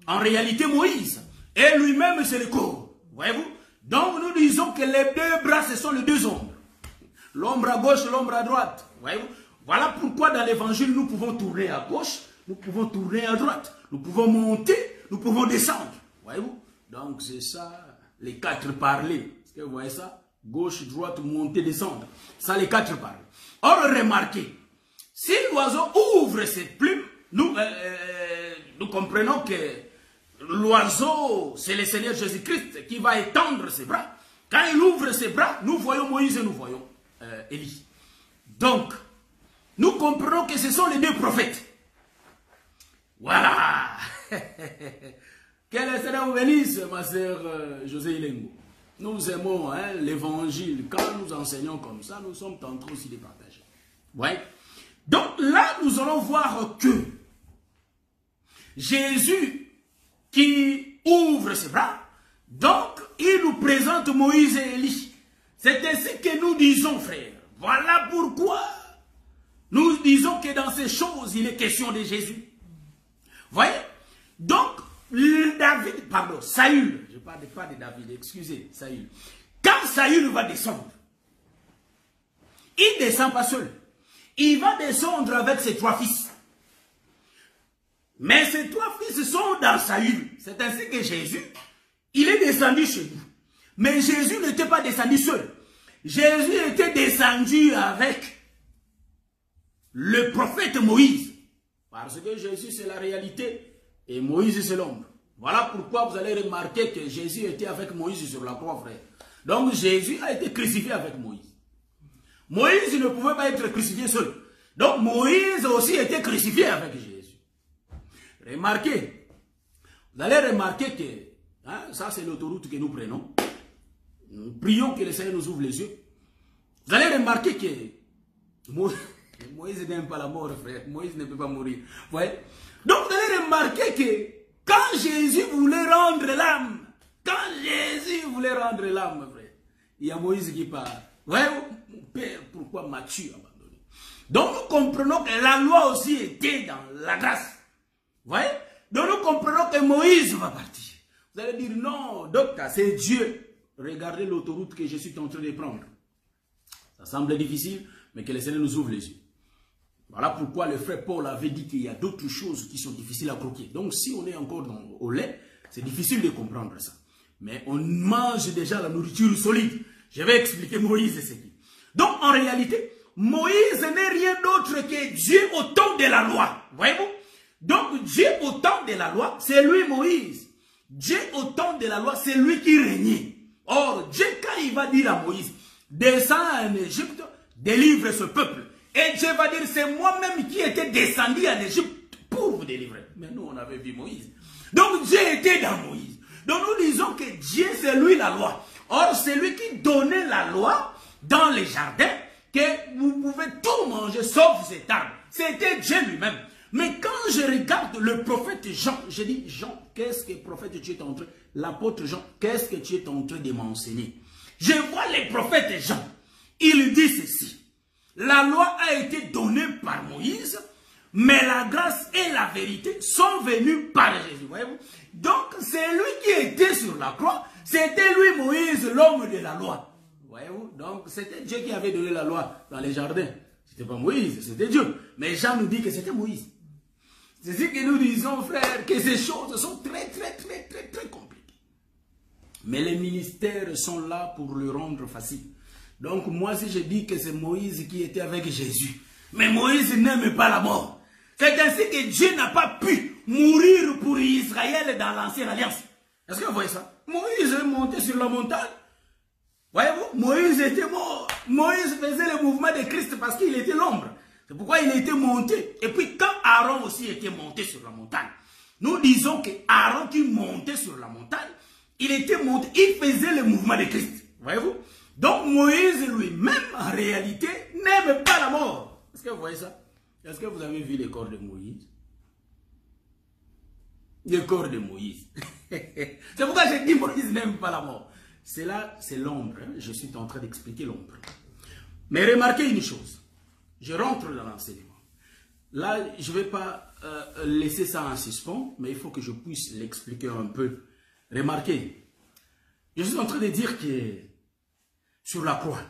[SPEAKER 1] en réalité Moïse. Et lui-même, c'est le corps. Voyez-vous? Donc, nous disons que les deux bras, ce sont les deux ombres. L'ombre à gauche, l'ombre à droite. Voyez-vous? Voilà pourquoi dans l'évangile, nous pouvons tourner à gauche, nous pouvons tourner à droite. Nous pouvons monter, nous pouvons descendre. Voyez-vous? Donc c'est ça, les 4 parlers. Est-ce que vous voyez ça? Gauche, droite, monter, descendre. Ça, les 4 parlers. Or, remarquez, si l'oiseau ouvre ses plumes, nous comprenons que l'oiseau, c'est le Seigneur Jésus-Christ qui va étendre ses bras. Quand il ouvre ses bras, nous voyons Moïse et nous voyons Élie. Donc, nous comprenons que ce sont les 2 prophètes. Voilà. Que le Seigneur vous bénisse, ma sœur José Ilengo. Nous aimons l'évangile. Quand nous enseignons comme ça, nous sommes tentés aussi de partager. Ouais. Donc là, nous allons voir que Jésus qui ouvre ses bras, donc il nous présente Moïse et Élie. C'est ainsi que nous disons, frères. Voilà pourquoi nous disons que dans ces choses, il est question de Jésus. Voyez? Donc, Saül, je ne parle pas de David, excusez, Saül. Quand Saül va descendre, il ne descend pas seul. Il va descendre avec ses 3 fils. Mais ces 3 fils sont dans Saül. C'est ainsi que Jésus, il est descendu chez nous. Mais Jésus n'était pas descendu seul. Jésus était descendu avec le prophète Moïse. Parce que Jésus, c'est la réalité et Moïse, c'est l'ombre. Voilà pourquoi vous allez remarquer que Jésus était avec Moïse sur la croix, frère. Donc Jésus a été crucifié avec Moïse. Moïse ne pouvait pas être crucifié seul. Donc Moïse aussi était crucifié avec Jésus. Remarquez. Vous allez remarquer que, ça c'est l'autoroute que nous prenons. Nous prions que le Seigneur nous ouvre les yeux. Vous allez remarquer que Moïse n'aime pas la mort, frère. Moïse ne peut pas mourir. Ouais. Donc vous allez remarquer que quand Jésus voulait rendre l'âme, frère, il y a Moïse qui parle. Ouais, mon père, pourquoi m'as-tu abandonné? Donc nous comprenons que la loi aussi était dans la grâce. Vous voyez? Donc nous comprenons que Moïse va partir. Vous allez dire, non, docteur, c'est Dieu. Regardez l'autoroute que je suis en train de prendre. Ça semble difficile, mais que le Seigneur nous ouvre les yeux. Voilà pourquoi le frère Paul avait dit qu'il y a d'autres choses qui sont difficiles à croquer. Donc si on est encore au lait, c'est difficile de comprendre ça. Mais on mange déjà la nourriture solide. Je vais expliquer Moïse ce qui. Donc en réalité, Moïse n'est rien d'autre que Dieu au temps de la loi. Voyez-vous? Donc Dieu au temps de la loi, c'est lui Moïse. Dieu au temps de la loi, c'est lui qui régnait. Or, Dieu, quand il va dire à Moïse, descends en Égypte, délivre ce peuple. Et Dieu va dire, c'est moi-même qui étais descendu en Égypte pour vous délivrer. Mais nous, on avait vu Moïse. Donc Dieu était dans Moïse. Donc nous disons que Dieu, c'est lui la loi. Or, c'est lui qui donnait la loi dans les jardins, que vous pouvez tout manger sauf cet arbre. C'était Dieu lui-même. Mais quand je regarde le prophète Jean, je dis, Jean, qu'est-ce que le prophète tu es en train, l'apôtre Jean, qu'est-ce que tu es en train de m'enseigner? Je vois les prophètes Jean, il dit ceci. La loi a été donnée par Moïse, mais la grâce et la vérité sont venues par Jésus. Voyez-vous? Donc, c'est lui qui était sur la croix. C'était lui, Moïse, l'homme de la loi. Voyez-vous? Donc, c'était Dieu qui avait donné la loi dans les jardins. C'était pas Moïse, c'était Dieu. Mais Jean nous dit que c'était Moïse. C'est ce que nous disons, frère, que ces choses sont très compliquées. Mais les ministères sont là pour le rendre facile. Donc, moi, si je dis que c'est Moïse qui était avec Jésus, mais Moïse n'aime pas la mort. C'est ainsi que Dieu n'a pas pu mourir pour Israël dans l'ancienne alliance. Est-ce que vous voyez ça? Moïse est monté sur la montagne. Voyez-vous? Moïse était mort. Moïse faisait le mouvement de Christ parce qu'il était l'ombre. C'est pourquoi il était monté. Et puis quand Aaron aussi était monté sur la montagne, nous disons que Aaron qui montait sur la montagne, il était monté, il faisait le mouvement de Christ. Voyez-vous? Donc Moïse lui-même, en réalité, n'aime pas la mort. Est-ce que vous voyez ça? Est-ce que vous avez vu le corps de Moïse? Le corps de Moïse. C'est pourquoi j'ai dit Moïse n'aime pas la mort. C'est là, c'est l'ombre. Hein? Je suis en train d'expliquer l'ombre. Mais remarquez une chose. Je rentre dans l'enseignement. Là, je ne vais pas laisser ça en suspens, mais il faut que je puisse l'expliquer un peu. Remarquez, je suis en train de dire que sur la croix,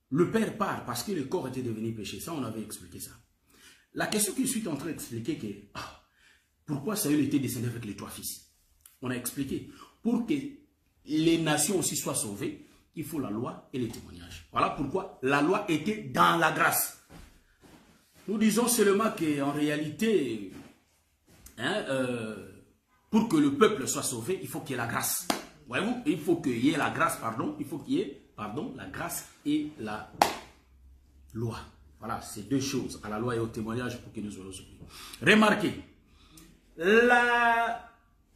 [SPEAKER 1] le Père part parce que le corps était devenu péché. Ça, on avait expliqué ça. La question que je suis en train d'expliquer, que pourquoi Saül était descendu avec les 3 fils? On a expliqué. Pour que les nations aussi soient sauvées, il faut la loi et les témoignages. Voilà pourquoi la loi était dans la grâce. Nous disons seulement qu'en réalité, pour que le peuple soit sauvé, il faut qu'il y ait la grâce. Voyez-vous, il faut qu'il y ait la grâce, il faut qu'il y ait, la grâce et la loi. Voilà, c'est 2 choses, à la loi et au témoignage pour que nous soyons sauvés. Remarquez,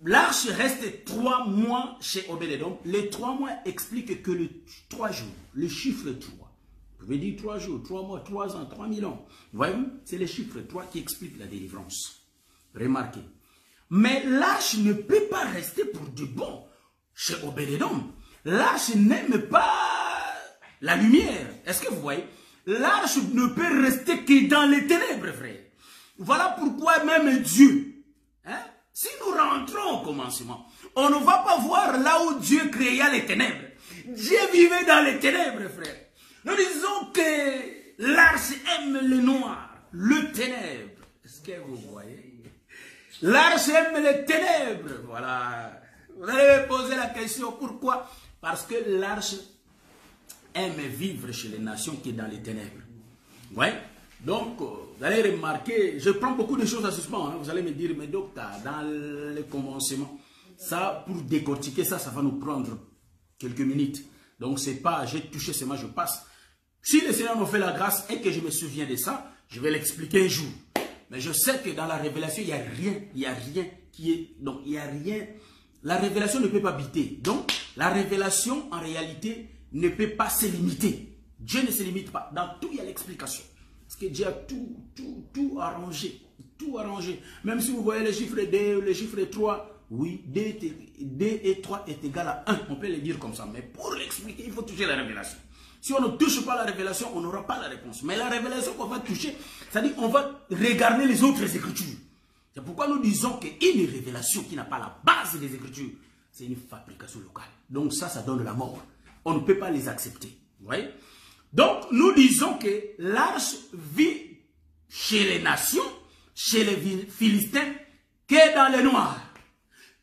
[SPEAKER 1] l'arche reste 3 mois chez Obed-Edom. Les 3 mois expliquent que le 3 jours, le chiffre 3. Vous pouvez dire 3 jours, 3 mois, 3 ans, 3000 ans. Voyez-vous, c'est le chiffre 3 qui explique la délivrance. Remarquez. Mais l'arche ne peut pas rester pour du bon chez Obed-Edom. L'arche n'aime pas la lumière. Est-ce que vous voyez? L'arche ne peut rester que dans les ténèbres, frère. Voilà pourquoi même Dieu, si nous rentrons au commencement, on ne va pas voir là où Dieu créa les ténèbres. Dieu vivait dans les ténèbres, frère. Nous disons que l'arche aime le noir, le ténèbre. Est-ce que vous voyez? L'arche aime les ténèbres. Voilà. Vous allez me poser la question, pourquoi? Parce que l'arche aime vivre chez les nations qui est dans les ténèbres. Ouais. Donc, vous allez remarquer, je prends beaucoup de choses à suspens. Vous allez me dire, mais docteur, dans le commencement, ça, pour décortiquer ça, ça va nous prendre quelques minutes. Donc, c'est pas, j'ai touché seulement, je passe. Si le Seigneur nous fait la grâce et que je me souviens de ça, je vais l'expliquer un jour. Mais je sais que dans la révélation, il n'y a rien qui est... Donc, il n'y a rien... La révélation ne peut pas habiter. Donc, la révélation, en réalité, ne peut pas se limiter. Dieu ne se limite pas. Dans tout, il y a l'explication. Parce que Dieu a tout arrangé. Tout arrangé. Même si vous voyez le chiffre 2, le chiffre 3, oui, 2 et 3 est égal à 1. On peut le dire comme ça. Mais pour l'expliquer, il faut toucher la révélation. Si on ne touche pas la révélation, on n'aura pas la réponse. Mais la révélation qu'on va toucher, c'est-à-dire qu'on va regarder les autres écritures. C'est pourquoi nous disons qu'une révélation qui n'a pas la base des écritures, c'est une fabrication locale. Donc ça donne la mort. On ne peut pas les accepter. Vous voyez? Donc nous disons que l'arche vit chez les nations, chez les Philistins, que dans le noir.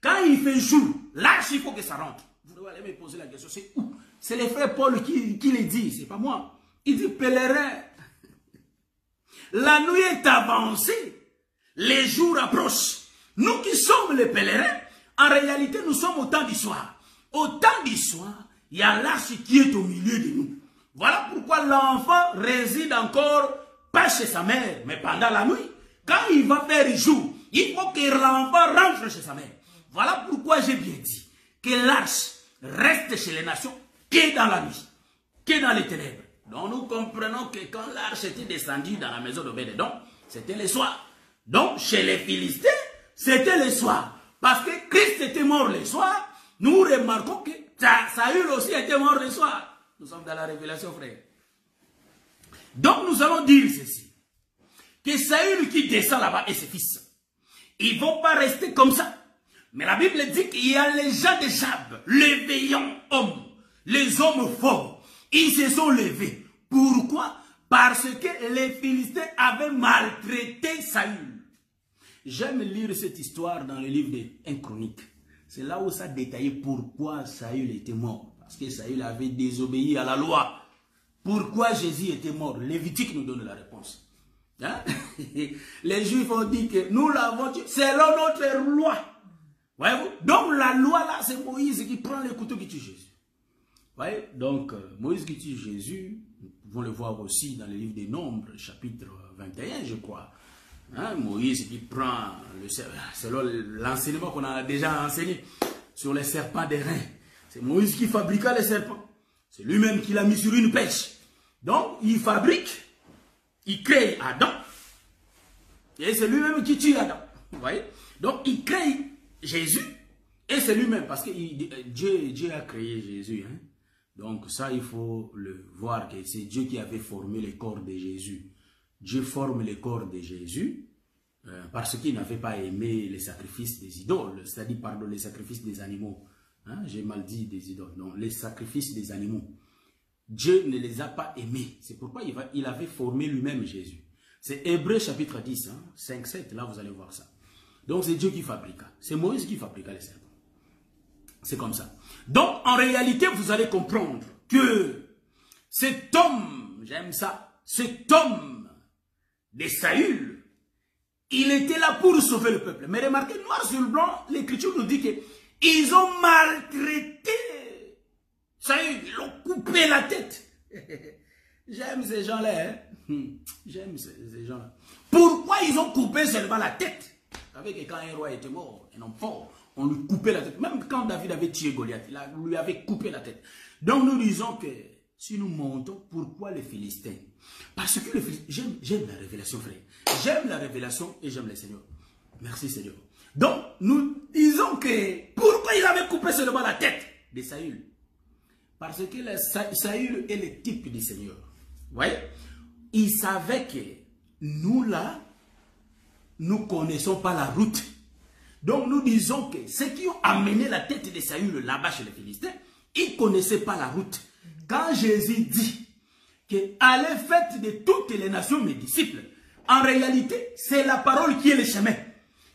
[SPEAKER 1] Quand il fait jour, l'arche, il faut que ça rentre. Vous devez aller me poser la question, c'est où? C'est le frère Paul qui le dit, c'est pas moi. Il dit, pèlerin, la nuit est avancée. Les jours approchent. Nous qui sommes les pèlerins, en réalité, nous sommes au temps du soir. Au temps du soir, il y a l'arche qui est au milieu de nous. Voilà pourquoi l'enfant réside encore pas chez sa mère, mais pendant la nuit. Quand il va faire jour, il faut que l'enfant rentre chez sa mère. Voilà pourquoi j'ai bien dit que l'arche reste chez les nations que dans la nuit, que dans les ténèbres. Donc nous comprenons que quand l'arche était descendue dans la maison d'Obed-Edom, c'était le soir. Donc, chez les Philistins, c'était le soir. Parce que Christ était mort le soir, nous remarquons que Saül aussi était mort le soir. Nous sommes dans la révélation, frère. Donc, nous allons dire ceci. Que Saül qui descend là-bas et ses fils, ils ne vont pas rester comme ça. Mais la Bible dit qu'il y a les gens de Jab, les veillants hommes, les hommes forts. Ils se sont levés. Pourquoi? Parce que les Philistins avaient maltraité Saül. J'aime lire cette histoire dans le livre des 1 Chronique. C'est là où ça détaillait pourquoi Saül était mort. Parce que Saül avait désobéi à la loi. Pourquoi Jésus était mort? Lévitique nous donne la réponse. Hein? Les Juifs ont dit que nous l'avons tué selon notre loi. Voyez-vous? Donc la loi là, c'est Moïse qui prend le couteau qui tue Jésus. Voyez? Donc Moïse qui tue Jésus, nous pouvons le voir aussi dans le livre des Nombres, chapitre 21, je crois. Hein, Moïse qui prend, selon l'enseignement qu'on a déjà enseigné sur les serpents des reins. C'est Moïse qui fabriqua les serpents. C'est lui-même qui l'a mis sur une pêche. Donc, il fabrique, il crée Adam. Et c'est lui-même qui tue Adam. Vous voyez? Donc, il crée Jésus. Et c'est lui-même, parce que Dieu a créé Jésus. Hein? Donc, ça, il faut le voir, que c'est Dieu qui avait formé le corps de Jésus. Dieu forme le corps de Jésus parce qu'il n'avait pas aimé les sacrifices des idoles, c'est-à-dire, les sacrifices des animaux. Hein, j'ai mal dit des idoles, non, les sacrifices des animaux. Dieu ne les a pas aimés. C'est pourquoi il avait formé lui-même Jésus. C'est Hébreux chapitre 10, hein, 5, 7, là vous allez voir ça. Donc c'est Dieu qui fabriqua. C'est Moïse qui fabriqua les serpents. C'est comme ça. Donc en réalité, vous allez comprendre que cet homme, j'aime ça, cet homme de Saül, il était là pour sauver le peuple. Mais remarquez, noir sur blanc, l'Écriture nous dit qu'ils ont maltraité Saül, ils ont coupé la tête. J'aime ces gens-là. Hein? J'aime ces gens-là. Pourquoi ils ont coupé seulement la tête? Vous savez que quand un roi était mort, un homme fort, on lui coupait la tête. Même quand David avait tué Goliath, il lui avait coupé la tête. Donc nous disons que si nous montons, pourquoi les Philistins? Parce que les Philistins, j'aime la révélation, frère. J'aime la révélation et j'aime le Seigneur. Merci Seigneur. Donc nous disons que pourquoi ils avaient coupé seulement la tête de Saül? Parce que Saül est le type du Seigneur. Vous voyez? Il savait que nous là, nous ne connaissons pas la route. Donc nous disons que ceux qui ont amené la tête de Saül là-bas chez les Philistins, ils ne connaissaient pas la route. Quand Jésus dit que allez faites de toutes les nations mes disciples, en réalité, c'est la parole qui est le chemin.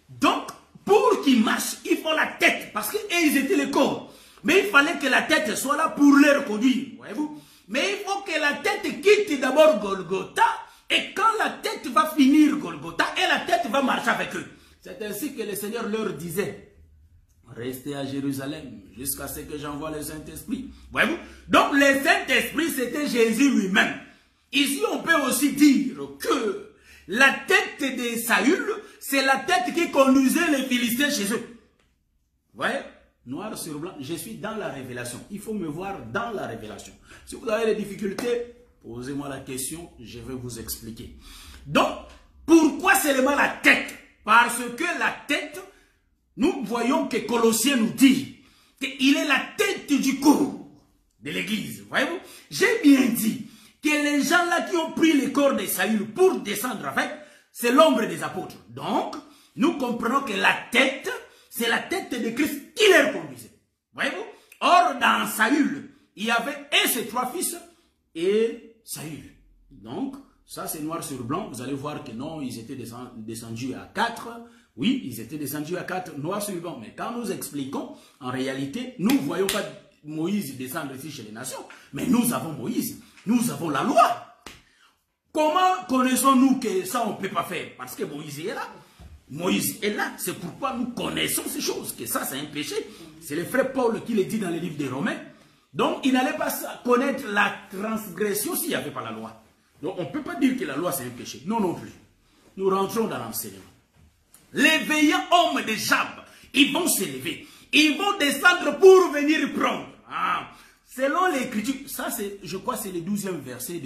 [SPEAKER 1] Donc, pour qu'ils marchent, il faut la tête, parce qu'ils étaient le corps. Mais il fallait que la tête soit là pour les reconduire, voyez-vous. Mais il faut que la tête quitte d'abord Golgotha, et quand la tête va finir Golgotha, et la tête va marcher avec eux. C'est ainsi que le Seigneur leur disait, restez à Jérusalem, jusqu'à ce que j'envoie le Saint-Esprit. Voyez-vous? Donc le Saint-Esprit, c'était Jésus lui-même. Ici, on peut aussi dire que la tête de Saül, c'est la tête qui conduisait les Philistins chez eux. Vous voyez? Noir sur blanc, je suis dans la révélation. Il faut me voir dans la révélation. Si vous avez des difficultés, posez-moi la question, je vais vous expliquer. Donc, pourquoi seulement la tête? Parce que la tête, nous voyons que Colossiens nous dit qu'il est la tête du corps de l'église. Voyez-vous? J'ai bien dit que les gens là qui ont pris le corps de Saül pour descendre avec, c'est l'ombre des apôtres. Donc, nous comprenons que la tête, c'est la tête de Christ qui les conduisait. Voyez-vous? Or, dans Saül, il y avait et ses trois fils et Saül. Donc, ça c'est noir sur blanc. Vous allez voir que non, ils étaient descendus à 4. Oui, ils étaient descendus à 4, noir sur blanc. Mais quand nous expliquons, en réalité, nous ne voyons pas Moïse descendre ici chez les nations. Mais nous avons Moïse. Nous avons la loi. Comment connaissons-nous que ça on ne peut pas faire? Parce que Moïse est là. Moïse est là, c'est pourquoi nous connaissons ces choses, que ça c'est un péché. C'est le frère Paul qui le dit dans le livre des Romains. Donc il n'allait pas connaître la transgression s'il n'y avait pas la loi. Donc on ne peut pas dire que la loi c'est un péché. Non, non plus. Nous rentrons dans l'enseignement. Les veillants hommes de Jab, ils vont s'élever. Ils vont descendre pour venir prendre. Ah. Selon l'écriture, ça c'est, je crois c'est le 12e verset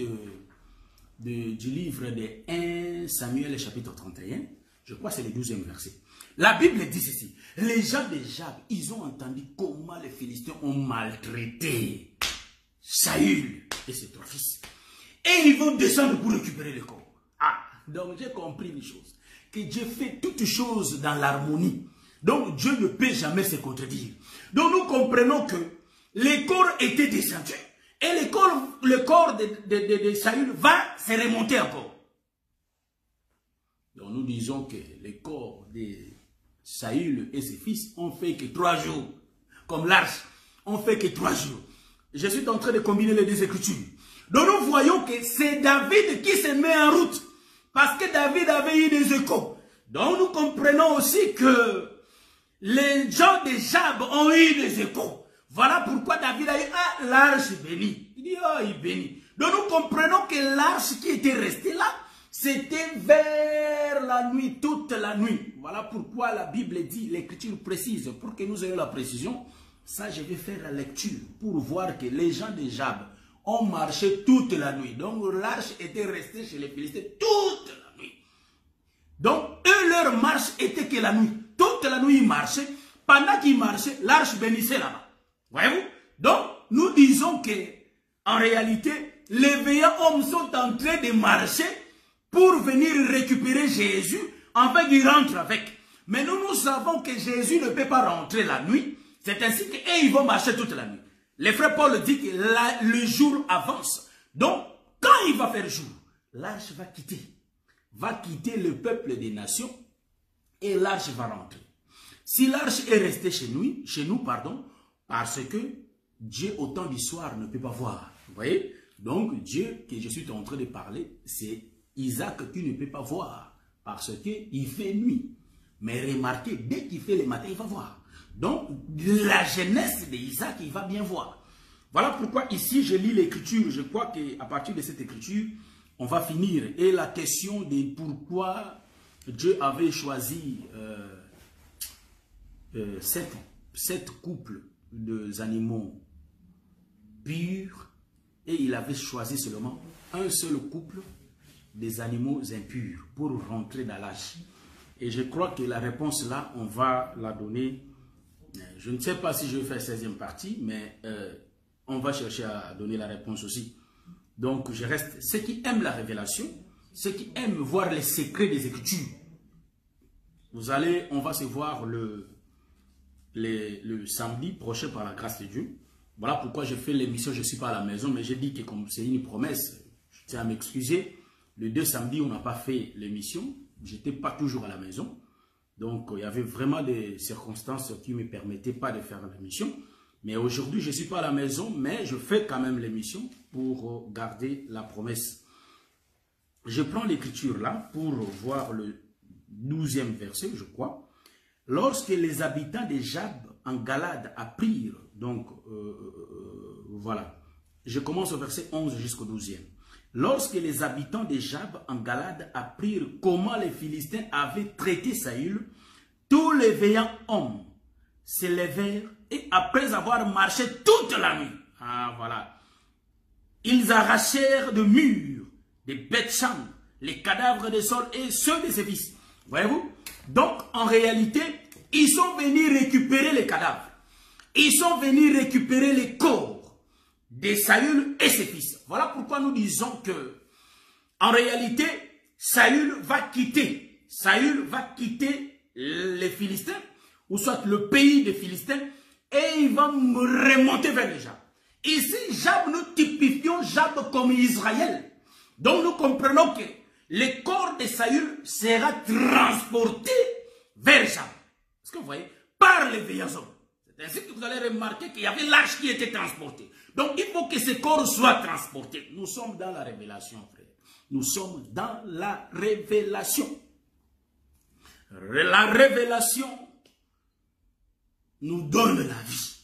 [SPEAKER 1] du livre de 1 Samuel chapitre 31. Je crois que c'est le 12e verset. La Bible dit ceci. Les gens de Jab, ils ont entendu comment les Philistins ont maltraité Saül et ses trois fils. Et ils vont descendre pour récupérer le corps. Ah, donc j'ai compris une chose. Que Dieu fait toutes choses dans l'harmonie. Donc Dieu ne peut jamais se contredire. Donc nous comprenons que les corps étaient descendus. Et le corps de Saül va se remonter encore. Donc nous disons que les corps de Saül et ses fils ont fait que 3 jours. Comme l'arche, ont fait que 3 jours. Je suis en train de combiner les deux écritures. Donc nous voyons que c'est David qui se met en route. Parce que David avait eu des échos. Donc nous comprenons aussi que les gens de Jab ont eu des échos. Voilà pourquoi David a eu l'arche bénie. Il dit, oh, il bénit. Donc nous comprenons que l'arche qui était restée là, c'était vers la nuit, toute la nuit. Voilà pourquoi la Bible dit, l'écriture précise, pour que nous ayons la précision. Ça, je vais faire la lecture pour voir que les gens de Jab ont marché toute la nuit. Donc l'arche était restée chez les Philistins toute la nuit. Donc eux, leur marche était que la nuit. Toute la nuit, ils marchaient. Pendant qu'ils marchaient, l'arche bénissait là-bas. Voyez-vous? Donc, nous disons que, en réalité, les veillants hommes sont en train de marcher pour venir récupérer Jésus, afin qu'il rentre avec. Mais nous savons que Jésus ne peut pas rentrer la nuit. C'est ainsi qu'ils vont marcher toute la nuit. Les frères Paul dit que le jour avance. Donc, quand il va faire jour, l'arche va quitter le peuple des nations et l'arche va rentrer. Si l'arche est restée chez nous, parce que Dieu au temps du soir ne peut pas voir. Vous voyez? Donc, Dieu que je suis en train de parler, c'est Isaac qui ne peut pas voir parce qu'il fait nuit. Mais remarquez, dès qu'il fait le matin, il va voir. Donc, la jeunesse d'Isaac, il va bien voir. Voilà pourquoi ici, je lis l'écriture. Je crois qu'à partir de cette écriture, on va finir. Et la question de pourquoi Dieu avait choisi 7 couples d'animaux purs et il avait choisi seulement un seul couple des animaux impurs pour rentrer dans l'arche. Et je crois que la réponse là, on va la donner. Je ne sais pas si je vais faire 16e partie, mais on va chercher à donner la réponse aussi. Donc, je reste. Ceux qui aiment la révélation, ceux qui aiment voir les secrets des Écritures, on va se voir le samedi prochain par la grâce de Dieu. Voilà pourquoi je fais l'émission, je ne suis pas à la maison, mais j'ai dit que comme c'est une promesse, je tiens à m'excuser. Le 2 samedi, on n'a pas fait l'émission. Je n'étais pas toujours à la maison. Donc, il y avait vraiment des circonstances qui ne me permettaient pas de faire l'émission. Mais aujourd'hui, je ne suis pas à la maison, mais je fais quand même l'émission pour garder la promesse. Je prends l'écriture là pour voir le 12e verset, je crois. Lorsque les habitants de Jab en Galade apprirent, donc voilà, je commence au verset 11 jusqu'au 12e. Lorsque les habitants de Jab en Galade apprirent comment les Philistins avaient traité Saül, tous les veillants hommes se levèrent et après avoir marché toute la nuit, voilà, ils arrachèrent de murs, des bêtes-champs, les cadavres de Saül et ceux de ses fils. Voyez-vous? Donc, en réalité, ils sont venus récupérer les cadavres. Ils sont venus récupérer les corps de Saül et ses fils. Voilà pourquoi nous disons que, en réalité, Saül va quitter les Philistins, ou soit le pays des Philistins, et il va remonter vers les Jab. Ici, Jab, nous typifions Jab comme Israël. Donc nous comprenons que le corps de Saül sera transporté vers Jab. Est-ce que vous voyez? Par les veillants hommes. C'est ainsi que vous allez remarquer qu'il y avait l'arche qui était transportée. Donc il faut que ce corps soit transporté. Nous sommes dans la révélation, frère. Nous sommes dans la révélation. La révélation nous donne la vie.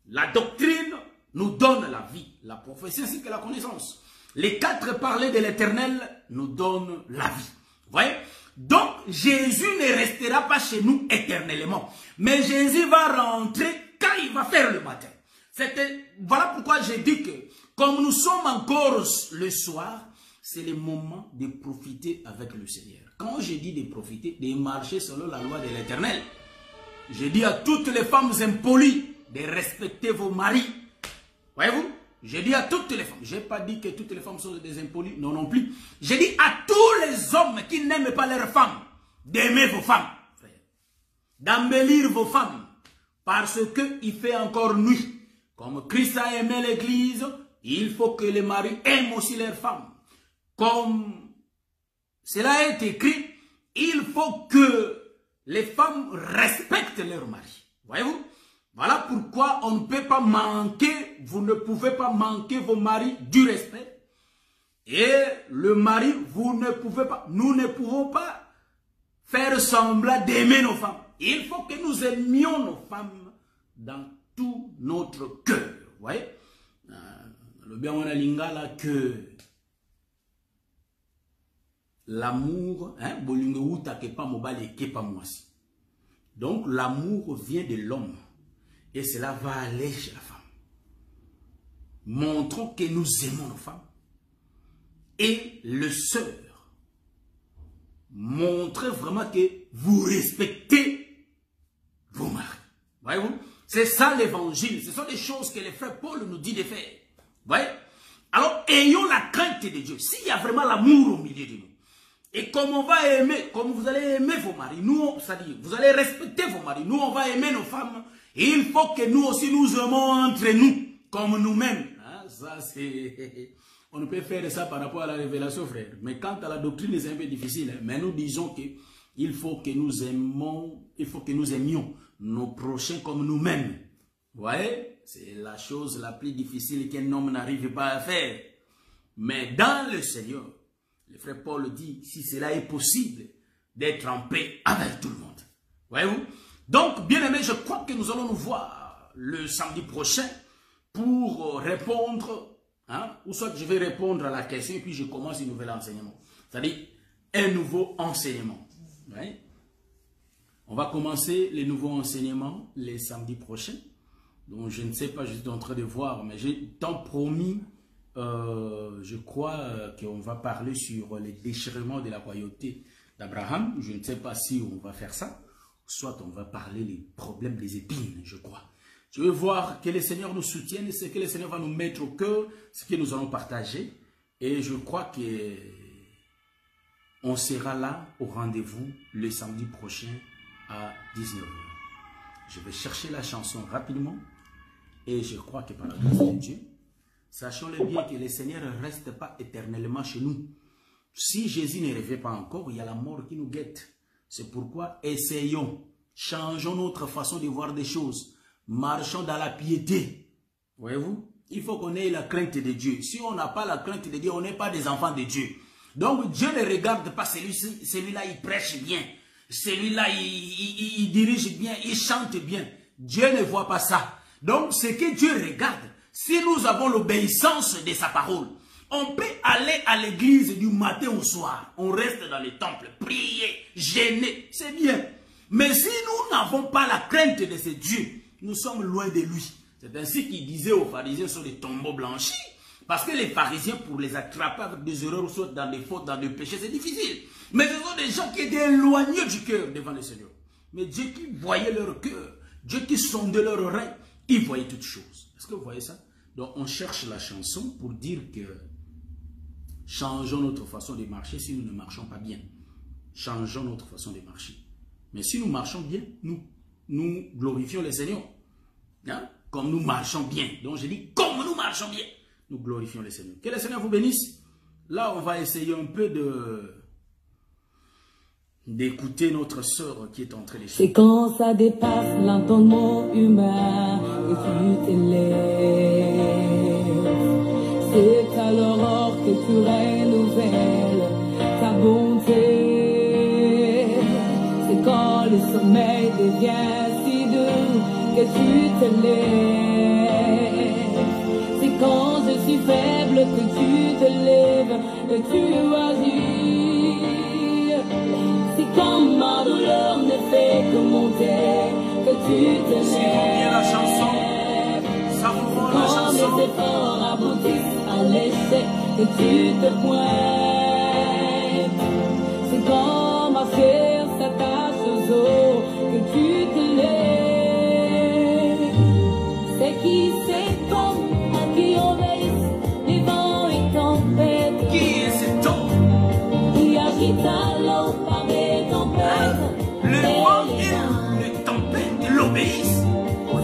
[SPEAKER 1] La doctrine nous donne la vie. La prophétie ainsi que la connaissance. Les 4 parler de l'Éternel nous donnent la vie. Vous voyez? Donc, Jésus ne restera pas chez nous éternellement. Mais Jésus va rentrer quand il va faire le matin. Voilà pourquoi j'ai dit que, comme nous sommes encore le soir, c'est le moment de profiter avec le Seigneur. Quand je dis de profiter, de marcher selon la loi de l'Éternel, je dis à toutes les femmes impolies de respecter vos maris. Voyez-vous? Je dis à toutes les femmes, je n'ai pas dit que toutes les femmes sont des impolies, non non plus. Je dis à tous les hommes qui n'aiment pas leurs femmes, d'aimer vos femmes, d'embellir vos femmes, parce qu'il fait encore nuit. Comme Christ a aimé l'église, il faut que les maris aiment aussi leurs femmes. Comme cela est écrit, il faut que les femmes respectent leurs maris. Voyez-vous? Voilà pourquoi on ne peut pas manquer, vous ne pouvez pas manquer vos maris du respect. Et le mari, vous ne pouvez pas, nous ne pouvons pas faire semblant d'aimer nos femmes. Il faut que nous aimions nos femmes dans tout notre cœur. Vous voyez? Le bien on a lingala que l'amour, hein, donc l'amour vient de l'homme. Et cela va aller chez la femme. Montrons que nous aimons nos femmes. Et le sœur, montrez vraiment que vous respectez vos maris. Voyez-vous? C'est ça l'évangile. Ce sont des choses que les frères Paul nous dit de faire. Voyez? Alors, ayons la crainte de Dieu. S'il y a vraiment l'amour au milieu de nous. Et comme on va aimer, comme vous allez aimer vos maris, nous, c'est-à-dire, vous allez respecter vos maris, nous, on va aimer nos femmes. Et il faut que nous aussi nous aimons entre nous, comme nous-mêmes. Hein, ça, c'est... On ne peut faire ça par rapport à la révélation, frère. Mais quant à la doctrine, c'est un peu difficile. Hein. Mais nous disons qu'il faut que nous aimions nos prochains comme nous-mêmes. Vous voyez? C'est la chose la plus difficile qu'un homme n'arrive pas à faire. Mais dans le Seigneur, le frère Paul dit, si cela est possible, d'être en paix avec tout le monde. Voyez-vous? Donc, bien aimé, je crois que nous allons nous voir le samedi prochain pour répondre, hein, ou soit je vais répondre à la question et puis je commence un nouvel enseignement. C'est-à-dire un nouveau enseignement. Ouais. On va commencer les nouveaux enseignements les samedis prochains. Donc je ne sais pas, je suis en train de voir, mais j'ai tant promis, je crois qu'on va parler sur les déchirements de la royauté d'Abraham. Je ne sais pas si on va faire ça, soit on va parler des problèmes des épines, je crois. Je veux voir que le Seigneur nous soutienne, ce que le Seigneur va nous mettre au cœur, ce que nous allons partager. Et je crois que on sera là au rendez-vous le samedi prochain à 19 h. Je vais chercher la chanson rapidement. Et je crois que par la grâce de Dieu, sachons-le bien que le Seigneur ne reste pas éternellement chez nous. Si Jésus ne revient pas encore, il y a la mort qui nous guette. C'est pourquoi essayons, changeons notre façon de voir des choses. Marchons dans la piété. Voyez-vous? Il faut qu'on ait la crainte de Dieu. Si on n'a pas la crainte de Dieu, on n'est pas des enfants de Dieu. Donc Dieu ne regarde pas celui-là, il prêche bien. Celui-là, il dirige bien, il chante bien. Dieu ne voit pas ça. Donc ce que Dieu regarde, si nous avons l'obéissance de sa parole, on peut aller à l'église du matin au soir. On reste dans le temple, prier, gêner, c'est bien. Mais si nous n'avons pas la crainte de ce Dieu, nous sommes loin de lui. C'est ainsi qu'il disait aux pharisiens sur des tombeaux blanchis. Parce que les pharisiens, pour les attraper avec des erreurs, soit dans des fautes, dans des péchés, c'est difficile. Mais ce sont des gens qui étaient éloignés du cœur devant le Seigneur. Mais Dieu qui voyait leur cœur, Dieu qui sondait leur oreille, il voyait toutes choses. Est-ce que vous voyez ça? Donc on cherche la chanson pour dire que changeons notre façon de marcher si nous ne marchons pas bien. Changeons notre façon de marcher. Mais si nous marchons bien, nous glorifions le Seigneur. Hein? Comme nous marchons bien. Donc je dis, comme nous marchons bien, nous glorifions le Seigneur. Que le Seigneur vous bénisse. Là, on va essayer un peu d'écouter notre sœur qui est en train de chanter.
[SPEAKER 2] C'est quand ça dépasse l'entendement humain que tu t'élèves. C'est à l'aurore que tu renouvelles ta bonté. C'est quand le sommeil devient si doux que tu t'élèves. C'est quand je suis faible que tu te lèves, que tu agis. C'est quand ma douleur ne fait que monter, que tu te lèves.
[SPEAKER 1] La chanson, savourons la chanson.
[SPEAKER 2] Quand mes efforts aboutissent à l'échec, que tu te pointes. C'est quand ma chair s'attache aux os, que tu te lèves. C'est qui cet homme à qui obéissent les vents et tempêtes?
[SPEAKER 1] Qui est cet homme
[SPEAKER 2] qui agite à l'eau par les tempêtes?
[SPEAKER 1] Le vent et les tempêtes l'obéissent.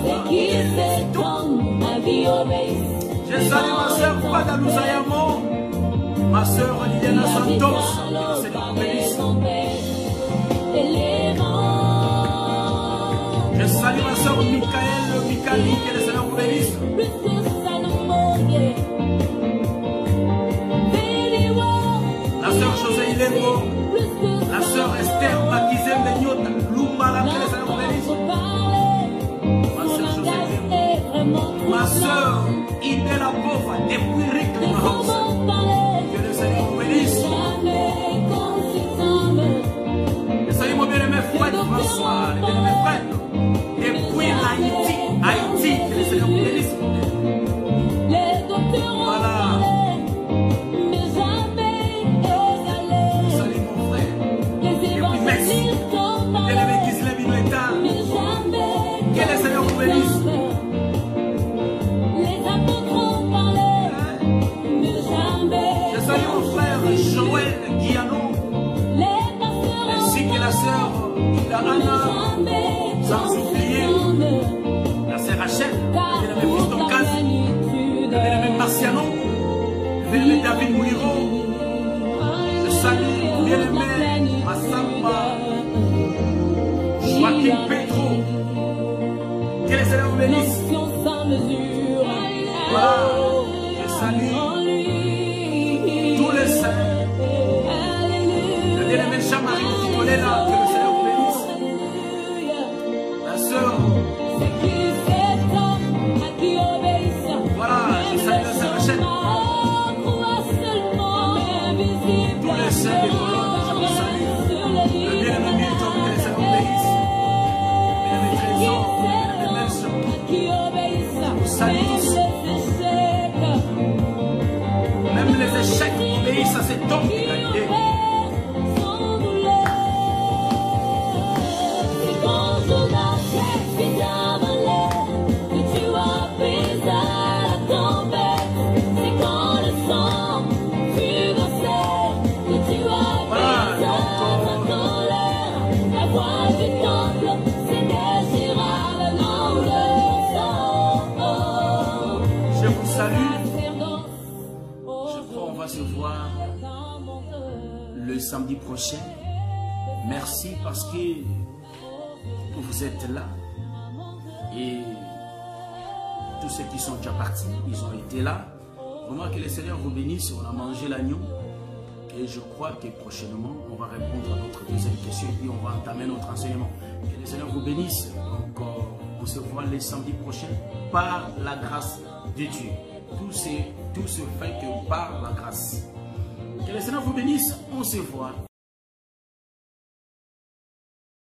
[SPEAKER 2] C'est qui cet homme à qui obéissent?
[SPEAKER 1] Je salue ma soeur Pada Louzayamo, ma soeur Liliana Santos, que le Seigneur vous bénisse. Je salue ma soeur Michael Mikali, que le Seigneur vous bénisse. La soeur José Ilego, la soeur Esther Makizem Benyota, Lumbala, que le Seigneur vous bénisse. Ma soeur José Ilego, ma soeur Idela Bova, depuis Rick House, que le Seigneur vous bénisse. Je salue mon bien-aimé Fred François, le bien-aimé Fred, depuis Haïti, que le Seigneur vous bénisse. Voilà. Salut mon frère. Depuis Mexique, bien-aimé Gisèle Binoeta, que le Seigneur vous bénisse. Je salue mon frère Joël Guiano, ainsi que la sœur Idarana, sans oublier la sœur Rachel, qui est la même fils d'Oncas. Marciano, bien-aimé David Mouiro, je salue bien-aimé Massamba, Joaquin Petro, que le Seigneur vous bénisse. Voilà, je salue tous les saints. Le bien-aimé Jean-Marie Nicolela, que le Seigneur vous bénisse. La sœur. Voilà, je salue la sœur Rachel. Tous les saints des colonnes, je vous salue. Le bien-aimé Milton, que le Seigneur vous bénisse. Bien-aimé Trésor, bien-aimé Nelson. Je vous salue tous. Même les échecs obéissent à cet homme d'égalité. Le samedi prochain. Merci parce que vous êtes là et tous ceux qui sont déjà partis, ils ont été là. Vraiment que le Seigneur vous bénisse. On a mangé l'agneau et je crois que prochainement on va répondre à notre deuxième question et puis on va entamer notre enseignement. Que le Seigneur vous bénisse. Donc on se voit le samedi prochain par la grâce de Dieu. Tout se fait que par la grâce. Que le Seigneur vous bénisse. On se voit.